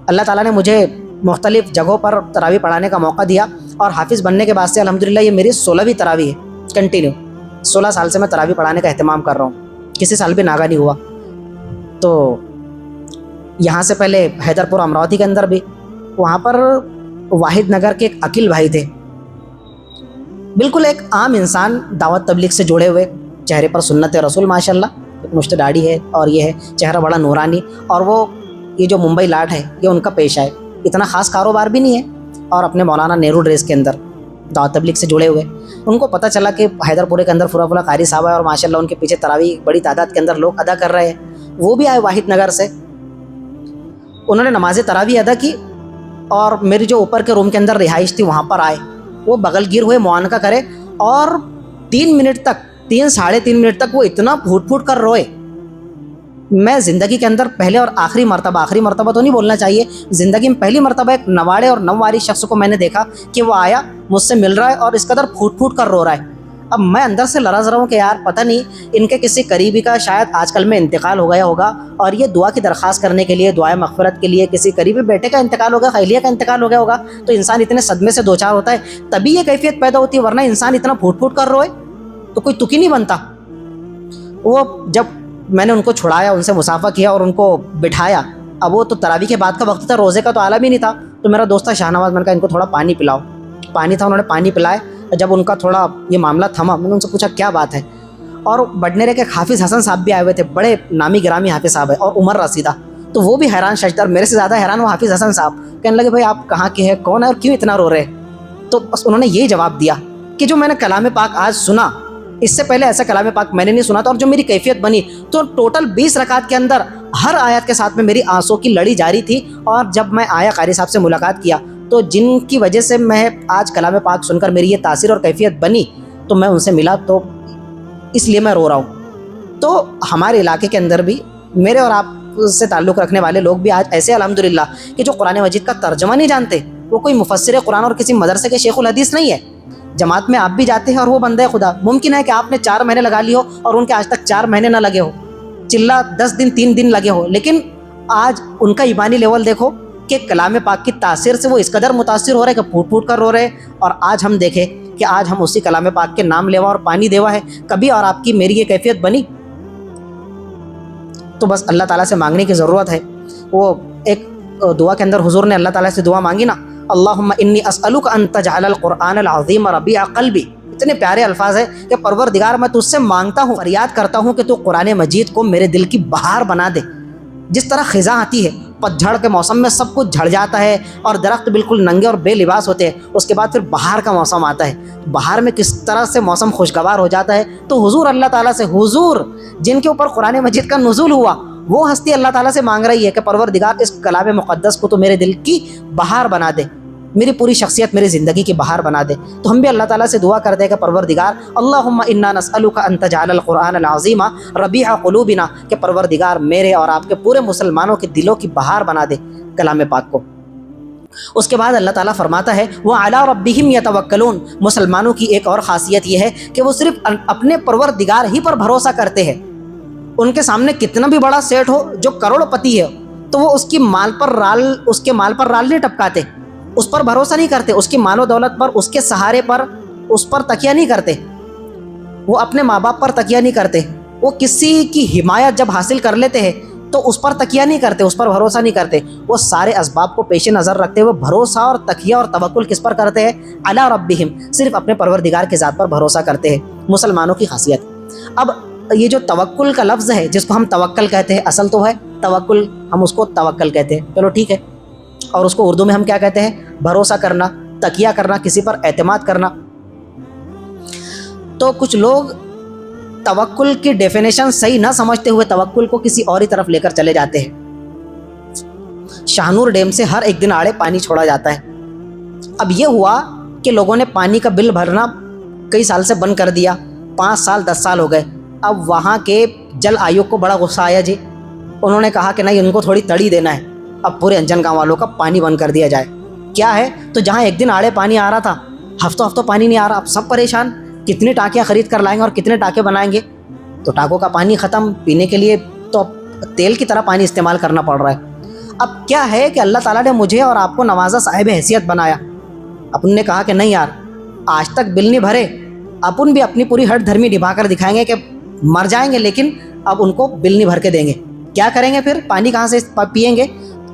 Speaker 1: اللہ تعالیٰ نے مجھے مختلف جگہوں پر تراویح پڑھانے کا موقع دیا، اور حافظ بننے کے بعد سے الحمدللہ یہ میری 16ویں تراویح ہے کنٹینیو۔ 16 سال سے میں تراویح پڑھانے کا اہتمام کر رہا ہوں، کسی سال بھی ناغہ نہیں ہوا۔ تو یہاں سے پہلے حیدر پور امراوتی کے اندر بھی، وہاں پر واحد نگر کے ایک عقیل بھائی تھے، بالکل ایک عام انسان، دعوت تبلیغ سے جڑے ہوئے، چہرے پر سنت رسول ماشاءاللہ، ایک مشت داڑھی ہے اور یہ ہے چہرہ بڑا نورانی، اور وہ یہ جو ممبئی لاٹ ہے یہ ان کا پیشہ ہے، اتنا خاص کاروبار بھی نہیں ہے، اور اپنے مولانا نہرو ڈریس کے اندر دعوت تبلیغ سے جڑے ہوئے۔ ان کو پتہ چلا کہ حیدر پورے کے اندر فلا قاری صاحب ہے اور ماشاءاللہ ان کے پیچھے تراویح بڑی تعداد کے اندر لوگ ادا کر رہے ہیں، وہ بھی آئے واحد نگر سے، انہوں نے نماز تراویح ادا کی، اور میری جو اوپر کے روم کے اندر رہائش تھی وہاں پر آئے، وہ بغل گیر ہوئے معانقہ کرے، اور 3 منٹ تک، 3-3.5 منٹ تک وہ اتنا پھوٹ پھوٹ کر روئے۔ میں زندگی کے اندر پہلے اور آخری مرتبہ تو نہیں بولنا چاہیے، زندگی میں پہلی مرتبہ ایک نواڑے اور نوواری شخص کو میں نے دیکھا کہ وہ آیا مجھ سے مل رہا ہے اور اس قدر پھوٹ پھوٹ کر رو رہا ہے۔ اب میں اندر سے لرز رہا ہوں کہ یار پتہ نہیں ان کے کسی قریبی کا شاید آج کل میں انتقال ہو گیا ہوگا، اور یہ دعا کی درخواست کرنے کے لیے، دعائے مغفرت کے لیے کسی قریبی بیٹے کا انتقال ہوگا، خیلیہ کا انتقال ہو گیا ہوگا، تو انسان اتنے صدمے سے دوچار ہوتا ہے، تبھی یہ کیفیت پیدا ہوتی ہے، ورنہ انسان اتنا پھوٹ پھوٹ کر روئے تو کوئی تک ہی نہیں بنتا۔ وہ جب میں نے ان کو چھڑایا، ان سے مصافحہ کیا اور ان کو بٹھایا، اب وہ تو تراویح کے بعد کا وقت تھا، روزے کا تو عالم ہی نہیں تھا، تو میرا دوست تھا شاہ نواز، میں نے کہا ان کو تھوڑا پانی پلاؤ، پانی تھا، انہوں نے پانی پلائے۔ جب ان کا تھوڑا یہ معاملہ تھما، میں نے ان سے پوچھا کیا بات ہے، اور بڈنیرے کے حافظ حسن صاحب بھی آئے ہوئے تھے، بڑے نامی گرامی حافظ صاحب ہے، اور عمر رسیدہ، تو وہ بھی حیران ششدر، میرے سے زیادہ حیران وہ حافظ حسن صاحب، کہنے لگے بھائی آپ کہاں کے ہیں، کون ہے اور کیوں اتنا رو رہے؟ تو بس انہوں نے یہی جواب دیا کہ جو میں نے کلام پاک آج سنا، اس سے پہلے ایسا کلام پاک میں نے نہیں سنا تھا، اور جو میری کیفیت بنی تو ٹوٹل 20 رکعت کے اندر ہر آیت کے ساتھ میں میری آنسوں کی لڑی جاری تھی، اور جب میں آیا قاری صاحب سے ملاقات کیا تو جن کی وجہ سے میں آج کلام پاک سن کر میری یہ تاثیر اور کیفیت بنی، تو میں ان سے ملا، تو اس لیے میں رو رہا ہوں۔ تو ہمارے علاقے کے اندر بھی میرے اور آپ سے تعلق رکھنے والے لوگ بھی آج ایسے الحمدللہ کہ جو قرآن مجید کا ترجمہ نہیں جانتے، وہ کوئی مفسر قرآن اور کسی مدرسے کے شیخ الحدیث نہیں ہے، جماعت میں آپ بھی جاتے ہیں اور وہ بندہ خدا، ممکن ہے کہ آپ نے 4 مہینے لگا لی ہو اور ان کے آج تک 4 مہینے نہ لگے ہو، چلا 10 دن 3 دن لگے ہو، لیکن آج ان کا ایمانی لیول دیکھو کہ کلام پاک کی تاثیر سے وہ اس قدر متاثر ہو رہے کہ پھوٹ پھوٹ کر رو رہے. اور آج ہم دیکھیں کہ آج ہم اسی کلام پاک کے نام لیوا اور پانی دیوا ہے. کبھی اور آپ کی میری یہ کیفیت بنی؟ تو بس اللہ تعالیٰ سے مانگنے کی ضرورت ہے. وہ ایک دعا کے اندر حضور نے اللہ تعالیٰ سے دعا مانگی نا, اللہم انی اسألک ان تجعل القرآن العظیم ربیع قلبی. اتنے پیارے الفاظ ہیں کہ پروردگار میں تجھ سے مانگتا ہوں, فریاد کرتا ہوں کہ تو قرآن مجید کو میرے دل کی بہار بنا دے. جس طرح خزاں آتی ہے, پتجھڑ کے موسم میں سب کچھ جھڑ جاتا ہے اور درخت بالکل ننگے اور بے لباس ہوتے ہیں, اس کے بعد پھر بہار کا موسم آتا ہے. بہار میں کس طرح سے موسم خوشگوار ہو جاتا ہے. تو حضور اللہ تعالیٰ سے, حضور جن کے اوپر قرآن مجید کا نزول ہوا, وہ ہستی اللہ تعالیٰ سے مانگ رہی ہے کہ پروردگار اس کلام مقدس کو تو میرے دل کی بہار بنا دے, میری پوری شخصیت, میری زندگی کی بہار بنا دے. تو ہم بھی اللہ تعالیٰ سے دعا کرتے ہیں کہ پروردگار اللہم انا نسألک ان تجعل القرآن العظیم ربیع قلوبنا, کہ پروردگار میرے اور آپ کے پورے مسلمانوں کے دلوں کی بہار بنا دے کلام پاک کو. اس کے بعد اللہ تعالیٰ فرماتا ہے وَعَلَىٰ رَبِّهِمْ يَتَوَكَّلُونَ. مسلمانوں کی ایک اور خاصیت یہ ہے کہ وہ صرف اپنے پروردگار ہی پر بھروسہ کرتے ہیں. ان کے سامنے کتنا بھی بڑا سیٹ ہو جو کروڑ پتی ہے, تو وہ اس کے مال پر رال نہیں ٹپکاتے, اس پر بھروسہ نہیں کرتے, اس کی مال و دولت پر, اس کے سہارے پر, اس پر تکیہ نہیں کرتے. وہ اپنے ماں باپ پر تکیہ نہیں کرتے. وہ کسی کی حمایت جب حاصل کر لیتے ہیں تو اس پر تکیہ نہیں کرتے, اس پر بھروسہ نہیں کرتے. وہ سارے اسباب کو پیش نظر رکھتے ہوئے بھروسہ اور تکیہ اور توکل کس پر کرتے ہیں؟ علی ربہم, صرف اپنے پروردگار کے ذات پر بھروسہ کرتے ہیں. مسلمانوں کی خاصیت. اب یہ جو توکل کا لفظ ہے, جس کو ہم توکل کہتے ہیں, اصل تو ہے توکل, ہم اس کو توکل کہتے ہیں, چلو ٹھیک ہے. اور اس کو اردو میں ہم کیا کہتے ہیں؟ بھروسہ کرنا, تکیہ کرنا, کسی پر اعتماد کرنا. تو کچھ لوگ توکل کی ڈیفینیشن صحیح نہ سمجھتے ہوئے توکل کو کسی اور ہی طرف لے کر چلے جاتے ہیں. شاہنور ڈیم سے ہر ایک دن آڑے پانی چھوڑا جاتا ہے. اب یہ ہوا کہ لوگوں نے پانی کا بل بھرنا کئی سال سے بند کر دیا, 5 سال 10 سال ہو گئے. اب وہاں کے جل آیوگ کو بڑا غصہ آیا جی. انہوں نے کہا کہ نہیں, ان کو تھوڑی تڑی دینا ہے, اب پورے انجن گاؤں والوں کا پانی بند کر دیا جائے. کیا ہے, تو جہاں ایک دن آڑے پانی آ رہا تھا, ہفتوں پانی نہیں آ رہا. اب سب پریشان, کتنی ٹانکیاں خرید کر لائیں گے اور کتنے ٹانکے بنائیں گے. تو ٹانکوں کا پانی ختم, پینے کے لیے تو تیل کی طرح پانی استعمال کرنا پڑ رہا ہے. اب کیا ہے کہ اللہ تعالیٰ نے مجھے اور آپ کو نوازا, صاحب حیثیت بنایا. اپن نے کہا کہ نہیں یار, آج تک بل نہیں بھرے, اپن بھی اپنی پوری ہٹ دھرمی نبھا کر دکھائیں گے کہ مر جائیں گے لیکن اب ان کو بل نہیں بھر کے دیں گے. کیا کریں گے پھر؟ پانی کہاں سے پئیں گے؟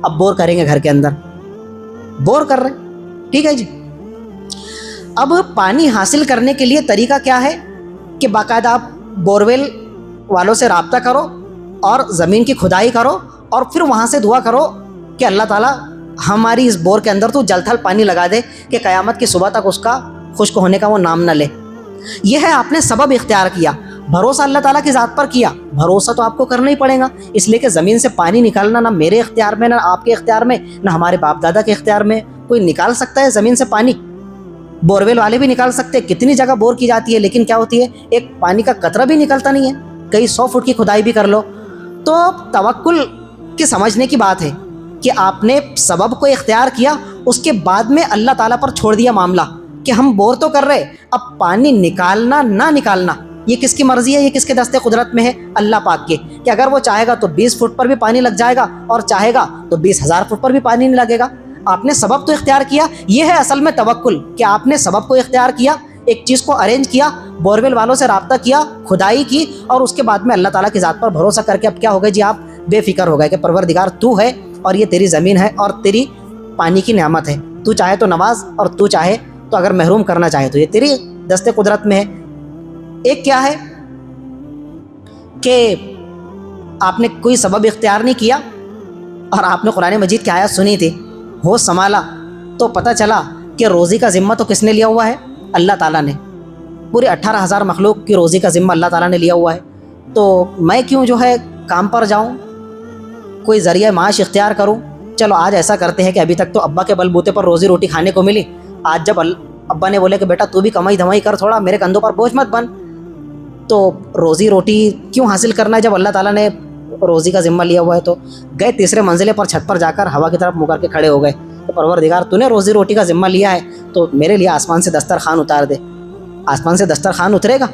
Speaker 1: اب بور کریں گے, گھر کے اندر بور کر رہے ہیں. ٹھیک ہے جی. اب پانی حاصل کرنے کے لیے طریقہ کیا ہے کہ باقاعدہ آپ بورویل والوں سے رابطہ کرو اور زمین کی کھدائی کرو اور پھر وہاں سے دعا کرو کہ اللہ تعالیٰ ہماری اس بور کے اندر تو جل تھل پانی لگا دے کہ قیامت کی صبح تک اس کا خشک ہونے کا وہ نام نہ لے. یہ ہے آپ نے سبب اختیار کیا, بھروسہ اللہ تعالیٰ کی ذات پر کیا. بھروسہ تو آپ کو کرنا ہی پڑے گا, اس لیے کہ زمین سے پانی نکالنا نہ میرے اختیار میں, نہ آپ کے اختیار میں, نہ ہمارے باپ دادا کے اختیار میں. کوئی نکال سکتا ہے زمین سے پانی؟ بورویل والے بھی نکال سکتے, کتنی جگہ بور کی جاتی ہے, لیکن کیا ہوتی ہے, ایک پانی کا قطرہ بھی نکلتا نہیں ہے. کئی 100 فٹ کی کھدائی بھی کر لو. تو توکل کے سمجھنے کی بات ہے کہ آپ نے سبب کو اختیار کیا, اس کے بعد میں اللہ تعالیٰ پر چھوڑ دیا معاملہ کہ ہم بور تو کر رہے, اب پانی نکالنا نہ نکالنا یہ کس کی مرضی ہے, یہ کس کے دستے قدرت میں ہے؟ اللہ پاک کے. کہ اگر وہ چاہے گا تو 20 فٹ پر بھی پانی لگ جائے گا اور چاہے گا تو 20,000 فٹ پر بھی پانی نہیں لگے گا. آپ نے سبب تو اختیار کیا. یہ ہے اصل میں توکل, کہ آپ نے سبب کو اختیار کیا, ایک چیز کو ارینج کیا, بورویل والوں سے رابطہ کیا, کھدائی کی, اور اس کے بعد میں اللہ تعالیٰ کی ذات پر بھروسہ کر کے اب کیا ہو گئے جی, آپ بے فکر ہو گئے کہ پروردگار تو ہے اور یہ تیری زمین ہے اور تیری پانی کی نعمت ہے. تو چاہے تو نواز اور تو چاہے تو اگر محروم کرنا چاہے تو یہ تیری دستے قدرت میں ہے. ایک کیا ہے کہ آپ نے کوئی سبب اختیار نہیں کیا اور آپ نے قرآن مجید کی آیت سنی تھی, ہوش سنبھالا تو پتہ چلا کہ روزی کا ذمہ تو کس نے لیا ہوا ہے؟ اللہ تعالیٰ نے. پورے 18,000 مخلوق کی روزی کا ذمہ اللہ تعالیٰ نے لیا ہوا ہے. تو میں کیوں جو ہے کام پر جاؤں, کوئی ذریعہ معاش اختیار کروں؟ چلو آج ایسا کرتے ہیں کہ ابھی تک تو ابا کے بل بوتے پر روزی روٹی کھانے کو ملی. آج جب ابا نے بولے کہ بیٹا تو بھی کمائی دھمائی کر, تھوڑا میرے کندھوں پر بوجھ مت بن, تو روزی روٹی کیوں حاصل کرنا ہے جب اللہ تعالیٰ نے روزی کا ذمہ لیا ہوا ہے؟ تو گئے تیسرے منزلے پر چھت پر جا کر ہوا کی طرف منہ کر کے کھڑے ہو گئے کہ پروردگار تو نے روزی روٹی کا ذمہ لیا ہے تو میرے لیے آسمان سے دسترخوان اتار دے. آسمان سے دسترخوان اترے گا؟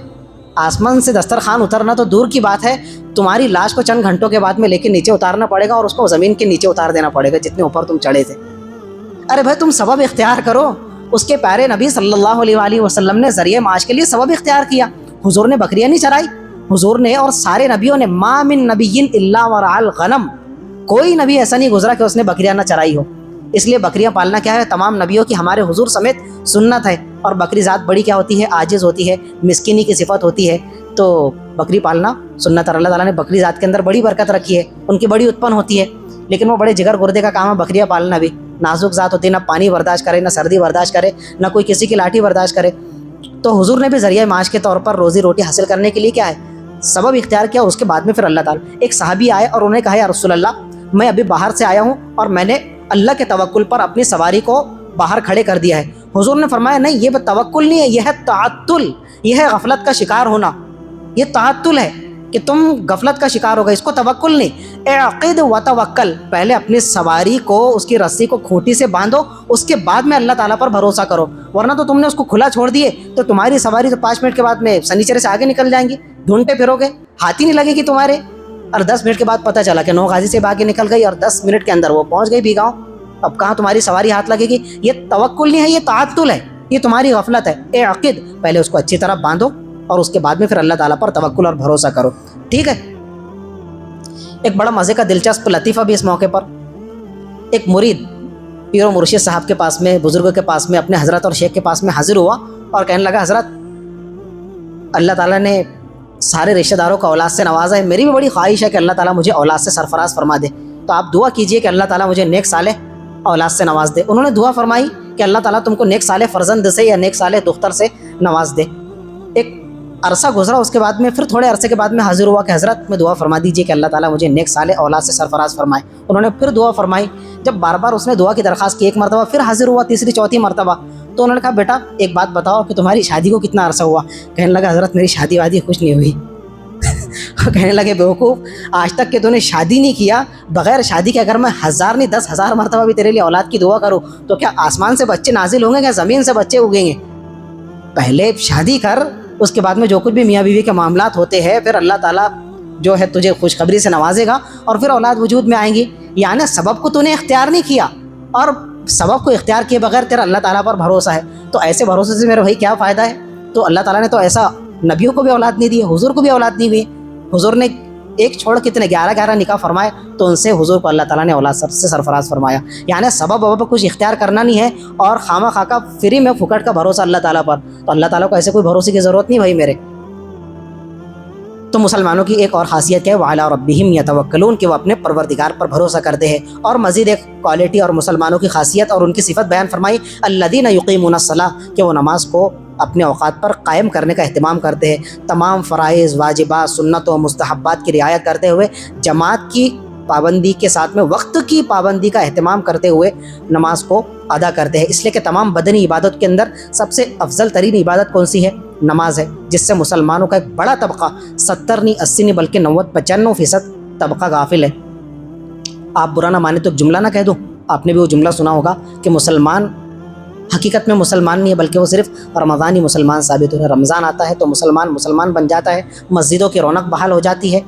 Speaker 1: آسمان سے دسترخوان اترنا تو دور کی بات ہے، تمہاری لاش کو چند گھنٹوں کے بعد میں لے کے نیچے اتارنا پڑے گا اور اس کو زمین کے نیچے اتار دینا پڑے گا جتنے اوپر تم چڑھے تھے۔ ارے بھائی تم سبب اختیار کرو۔ اس کے پیارے نبی صلی اللہ علیہ وآلہ وسلم نے ذریعہ معاش کے لیے سبب اختیار کیا۔ حضور نے بکریاں نہیں چرائی، حضور نے اور سارے نبیوں نے، ما من نبی الا ورعى الغنم، کوئی نبی ایسا نہیں گزرا کہ اس نے بکریاں نہ چرائی ہو۔ اس لیے بکریاں پالنا کیا ہے، تمام نبیوں کی ہمارے حضور سمیت سنت ہے۔ اور بکری ذات بڑی کیا ہوتی ہے، عاجز ہوتی ہے، مسکینی کی صفت ہوتی ہے، تو بکری پالنا سنت ہے۔ اللہ تعالیٰ نے بکری ذات کے اندر بڑی برکت رکھی ہے، ان کی بڑی اتپن ہوتی ہے، لیکن وہ بڑے جگر گردے کا کام ہے بکریاں پالنا بھی۔ نازک ذات ہوتی ہے، نہ پانی برداشت کرے، نہ سردی برداشت کرے، نہ کوئی کسی کی لاٹھی برداشت کرے۔ تو حضور نے بھی ذریعہ معاش کے طور پر روزی روٹی حاصل کرنے کے لیے کیا ہے، سبب اختیار کیا۔ اس کے بعد میں پھر اللہ تعالیٰ، ایک صحابی آئے اور انہوں نے کہا یا رسول اللہ، میں ابھی باہر سے آیا ہوں اور میں نے اللہ کے توکل پر اپنی سواری کو باہر کھڑے کر دیا ہے۔ حضور نے فرمایا نہیں، یہ توکل نہیں ہے، یہ ہے تعطل، یہ ہے غفلت کا شکار ہونا، یہ تعطل ہے کہ تم غفلت کا شکار ہو گئے، اس کو توکل نہیں۔ اعقد وتوکل، پہلے اپنی سواری کو، اس کی رسی کو کھوٹی سے باندھو، اس کے بعد میں اللہ تعالیٰ پر بھروسہ کرو، ورنہ تو تم نے اس کو کھلا چھوڑ دیے تو تمہاری سواری تو 5 منٹ کے بعد میں سنیچرے سے آگے نکل جائیں گی، ڈھونڈتے پھرو گے، ہاتھ ہی نہیں لگے گی تمہارے، اور 10 منٹ کے بعد پتہ چلا کہ 9 غازی سے آگے نکل گئی اور 10 منٹ کے اندر وہ پہنچ گئی بھیگاؤں۔ اب کہاں تمہاری سواری ہاتھ لگے گی؟ یہ توکل نہیں ہے، یہ تعطل ہے، یہ تمہاری غفلت ہے۔ عقد، پہلے اس کو اچھی طرح باندھو اور اس کے بعد میں پھر اللہ تعالیٰ پر توکل اور بھروسہ کرو، ٹھیک ہے۔ ایک بڑا مزے کا دلچسپ لطیفہ بھی اس موقع پر، ایک مرید پیر و مرشد صاحب کے پاس میں، بزرگوں کے پاس میں، اپنے حضرت اور شیخ کے پاس میں حاضر ہوا اور کہنے لگا حضرت اللہ تعالیٰ نے سارے رشتہ داروں کو اولاد سے نوازا ہے، میری بھی بڑی خواہش ہے کہ اللہ تعالیٰ مجھے اولاد سے سرفراز فرما دے، تو آپ دعا کیجئے کہ اللہ تعالیٰ مجھے نیک صالح اولاد سے نواز دے۔ انہوں نے دعا فرمائی کہ اللہ تعالیٰ تم کو نیک صالح فرزند سے یا نیک صالح دختر سے نواز دے۔ ایک عرصہ گزرا، اس کے بعد میں پھر تھوڑے عرصے کے بعد میں حاضر ہوا کہ حضرت میں دعا فرما دیجئے کہ اللہ تعالیٰ مجھے نیک صالح اولاد سے سرفراز فرمائے۔ انہوں نے پھر دعا فرمائی، جب بار بار اس نے دعا کی درخواست کی، ایک مرتبہ پھر حاضر ہوا، تیسری چوتھی مرتبہ، تو انہوں نے کہا بیٹا ایک بات بتاؤ کہ تمہاری شادی کو کتنا عرصہ ہوا؟ کہنے لگا حضرت میری شادی وادی کچھ نہیں ہوئی۔ کہنے لگے بیوقوف، آج تک کہ تو نے شادی نہیں کیا، بغیر شادی کے اگر میں 1000 نہیں 10,000 مرتبہ بھی تیرے لیے اولاد کی دعا کروں تو کیا آسمان سے بچے نازل ہوں گے، کیا زمین سے بچے اگیں گے؟ پہلے شادی کر، اس کے بعد میں جو کچھ بھی میاں بیوی کے معاملات ہوتے ہیں پھر اللہ تعالیٰ جو ہے تجھے خوشخبری سے نوازے گا اور پھر اولاد وجود میں آئیں گی۔ یعنی سبب کو تو نے اختیار نہیں کیا، اور سبب کو اختیار کیے بغیر تیرا اللہ تعالیٰ پر بھروسہ ہے، تو ایسے بھروسے سے میرے بھائی کیا فائدہ ہے؟ تو اللہ تعالیٰ نے تو ایسا نبیوں کو بھی اولاد نہیں دی، حضور کو بھی اولاد نہیں ہوئی، حضور نے ایک چھوڑ کتنے 11 نکاح فرمائے، تو ان سے حضور کو اللہ تعالیٰ نے اولاد سے سرفراز فرمایا۔ یعنی سبب وبب کچھ اختیار کرنا نہیں ہے، اور خامہ خاکہ فری میں پھکٹ کا بھروسہ اللہ تعالیٰ پر، تو اللہ تعالیٰ کو ایسے کوئی بھروسے کی ضرورت نہیں بھائی میرے۔ تو مسلمانوں کی ایک اور خاصیت کیا ہے، وَعَلَىٰ رَبِّهِمْ يَتَوَكَّلُونَ، کہ وہ اپنے پروردگار پر بھروسہ کرتے ہیں۔ اور مزید ایک کوالٹی اور مسلمانوں کی خاصیت اور ان کی صفت بیان فرمائی، الَّذِينَ يُقِيمُونَ الصَّلَاةَ، کہ وہ نماز کو اپنے اوقات پر قائم کرنے کا اہتمام کرتے ہیں، تمام فرائض، واجبات، سنت و مستحبات کی رعایت کرتے ہوئے، جماعت کی پابندی کے ساتھ میں وقت کی پابندی کا اہتمام کرتے ہوئے نماز کو ادا کرتے ہیں۔ اس لیے کہ تمام بدنی عبادت کے اندر سب سے افضل ترین عبادت کون سی ہے؟ نماز ہے، جس سے مسلمانوں کا ایک بڑا طبقہ 70 نہیں 80 نہیں بلکہ 90-95% طبقہ غافل ہے۔ آپ برا نہ مانے تو ایک جملہ نہ کہہ دوں، آپ نے بھی وہ جملہ سنا ہوگا کہ مسلمان حقیقت میں مسلمان نہیں ہے بلکہ وہ صرف رمضانی مسلمان ثابت ہو ہے۔ رمضان آتا ہے تو مسلمان بن جاتا ہے، مسجدوں کی رونق بحال ہو جاتی ہے،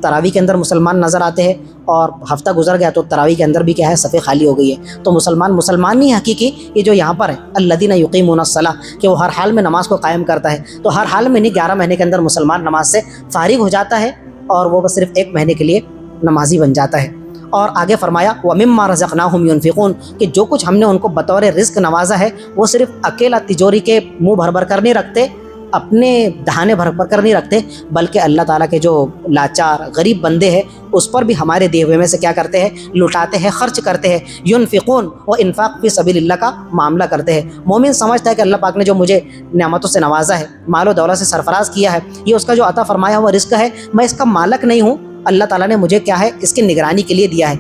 Speaker 1: تراویح کے اندر مسلمان نظر آتے ہیں، اور ہفتہ گزر گیا تو تراویح کے اندر بھی کیا ہے، صفیں خالی ہو گئی ہے۔ تو مسلمان نہیں حقیقی، یہ جو یہاں پر ہے الذین یقیمون الصلاۃ، کہ وہ ہر حال میں نماز کو قائم کرتا ہے، تو ہر حال میں نہیں 11 مہینے کے اندر مسلمان نماز سے فارغ ہو جاتا ہے اور وہ بس صرف 1 مہینے کے لیے نمازی بن جاتا ہے۔ اور آگے فرمایا وَمِمَّا رَزَقْنَاهُمْ يُنْفِقُونَ، کہ جو کچھ ہم نے ان کو بطور رزق نوازا ہے وہ صرف اکیلا تجوری کے منہ بھر کر نہیں رکھتے، اپنے دہانے بھر کر نہیں رکھتے، بلکہ اللہ تعالیٰ کے جو لاچار غریب بندے ہیں اس پر بھی ہمارے دیے ہوئے میں سے کیا کرتے ہیں، لٹاتے ہیں، خرچ کرتے ہیں۔ ينفقون، وہ انفاق فی سبیل اللہ کا معاملہ کرتے ہیں۔ مومن سمجھتا ہے کہ اللہ پاک نے جو مجھے نعمتوں سے نوازا ہے، مال و دولت سے سرفراز کیا ہے، یہ اس کا جو عطا فرمایا ہوا رزق ہے، میں اس کا مالک نہیں ہوں، اللہ تعالیٰ نے مجھے کیا ہے، اس کی نگرانی کے لیے دیا ہے۔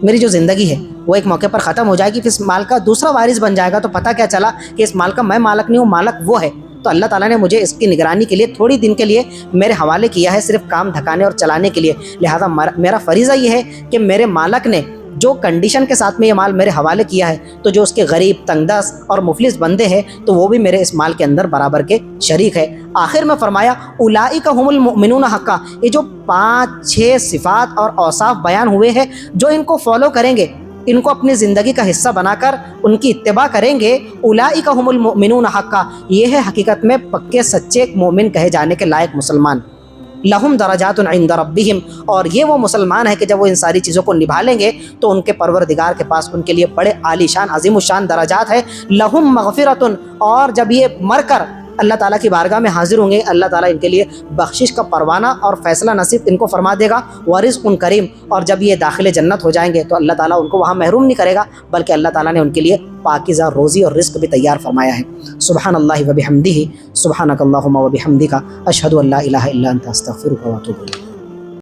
Speaker 1: میری جو زندگی ہے وہ ایک موقع پر ختم ہو جائے گی، پھر اس مال کا دوسرا وارث بن جائے گا، تو پتہ کیا چلا کہ اس مال کا میں مالک نہیں ہوں، مالک وہ ہے۔ تو اللہ تعالیٰ نے مجھے اس کی نگرانی کے لیے تھوڑی دن کے لیے میرے حوالے کیا ہے، صرف کام دھکانے اور چلانے کے لیے، لہذا میرا فریضہ یہ ہے کہ میرے مالک نے جو کنڈیشن کے ساتھ میں یہ مال میرے حوالے کیا ہے تو جو اس کے غریب، تنگ دست اور مفلس بندے ہیں تو وہ بھی میرے اس مال کے اندر برابر کے شریک ہے۔ آخر میں فرمایا اولئک هم المؤمنون حقا، یہ جو 5-6 صفات اور اوصاف بیان ہوئے ہیں، جو ان کو فالو کریں گے، ان کو اپنی زندگی کا حصہ بنا کر ان کی اتباع کریں گے، اولئک هم المؤمنون حقا، یہ ہے حقیقت میں پکے سچے مومن کہے جانے کے لائق مسلمان۔ لہم درجات عند ربہم، اور یہ وہ مسلمان ہے کہ جب وہ ان ساری چیزوں کو نبھا لیں گے تو ان کے پروردگار کے پاس ان کے لیے بڑے عالی شان، عظیم الشان درجات ہے۔ لہم مغفرۃ، اور جب یہ مر کر اللہ تعالیٰ کی بارگاہ میں حاضر ہوں گے، اللہ تعالیٰ ان کے لیے بخشش کا پروانہ اور فیصلہ نصیب ان کو فرما دے گا، ورزق کریم، اور جب یہ داخل جنت ہو جائیں گے تو اللہ تعالیٰ ان کو وہاں محروم نہیں کرے گا، بلکہ اللہ تعالیٰ نے ان کے لیے پاکیزہ روزی اور رزق بھی تیار فرمایا ہے۔ سبحان اللہ و بحمدہ، سبحانک اللہم و بحمدک، اشہد ان لا الہ الا انت، استغفرک و اتوب الیک۔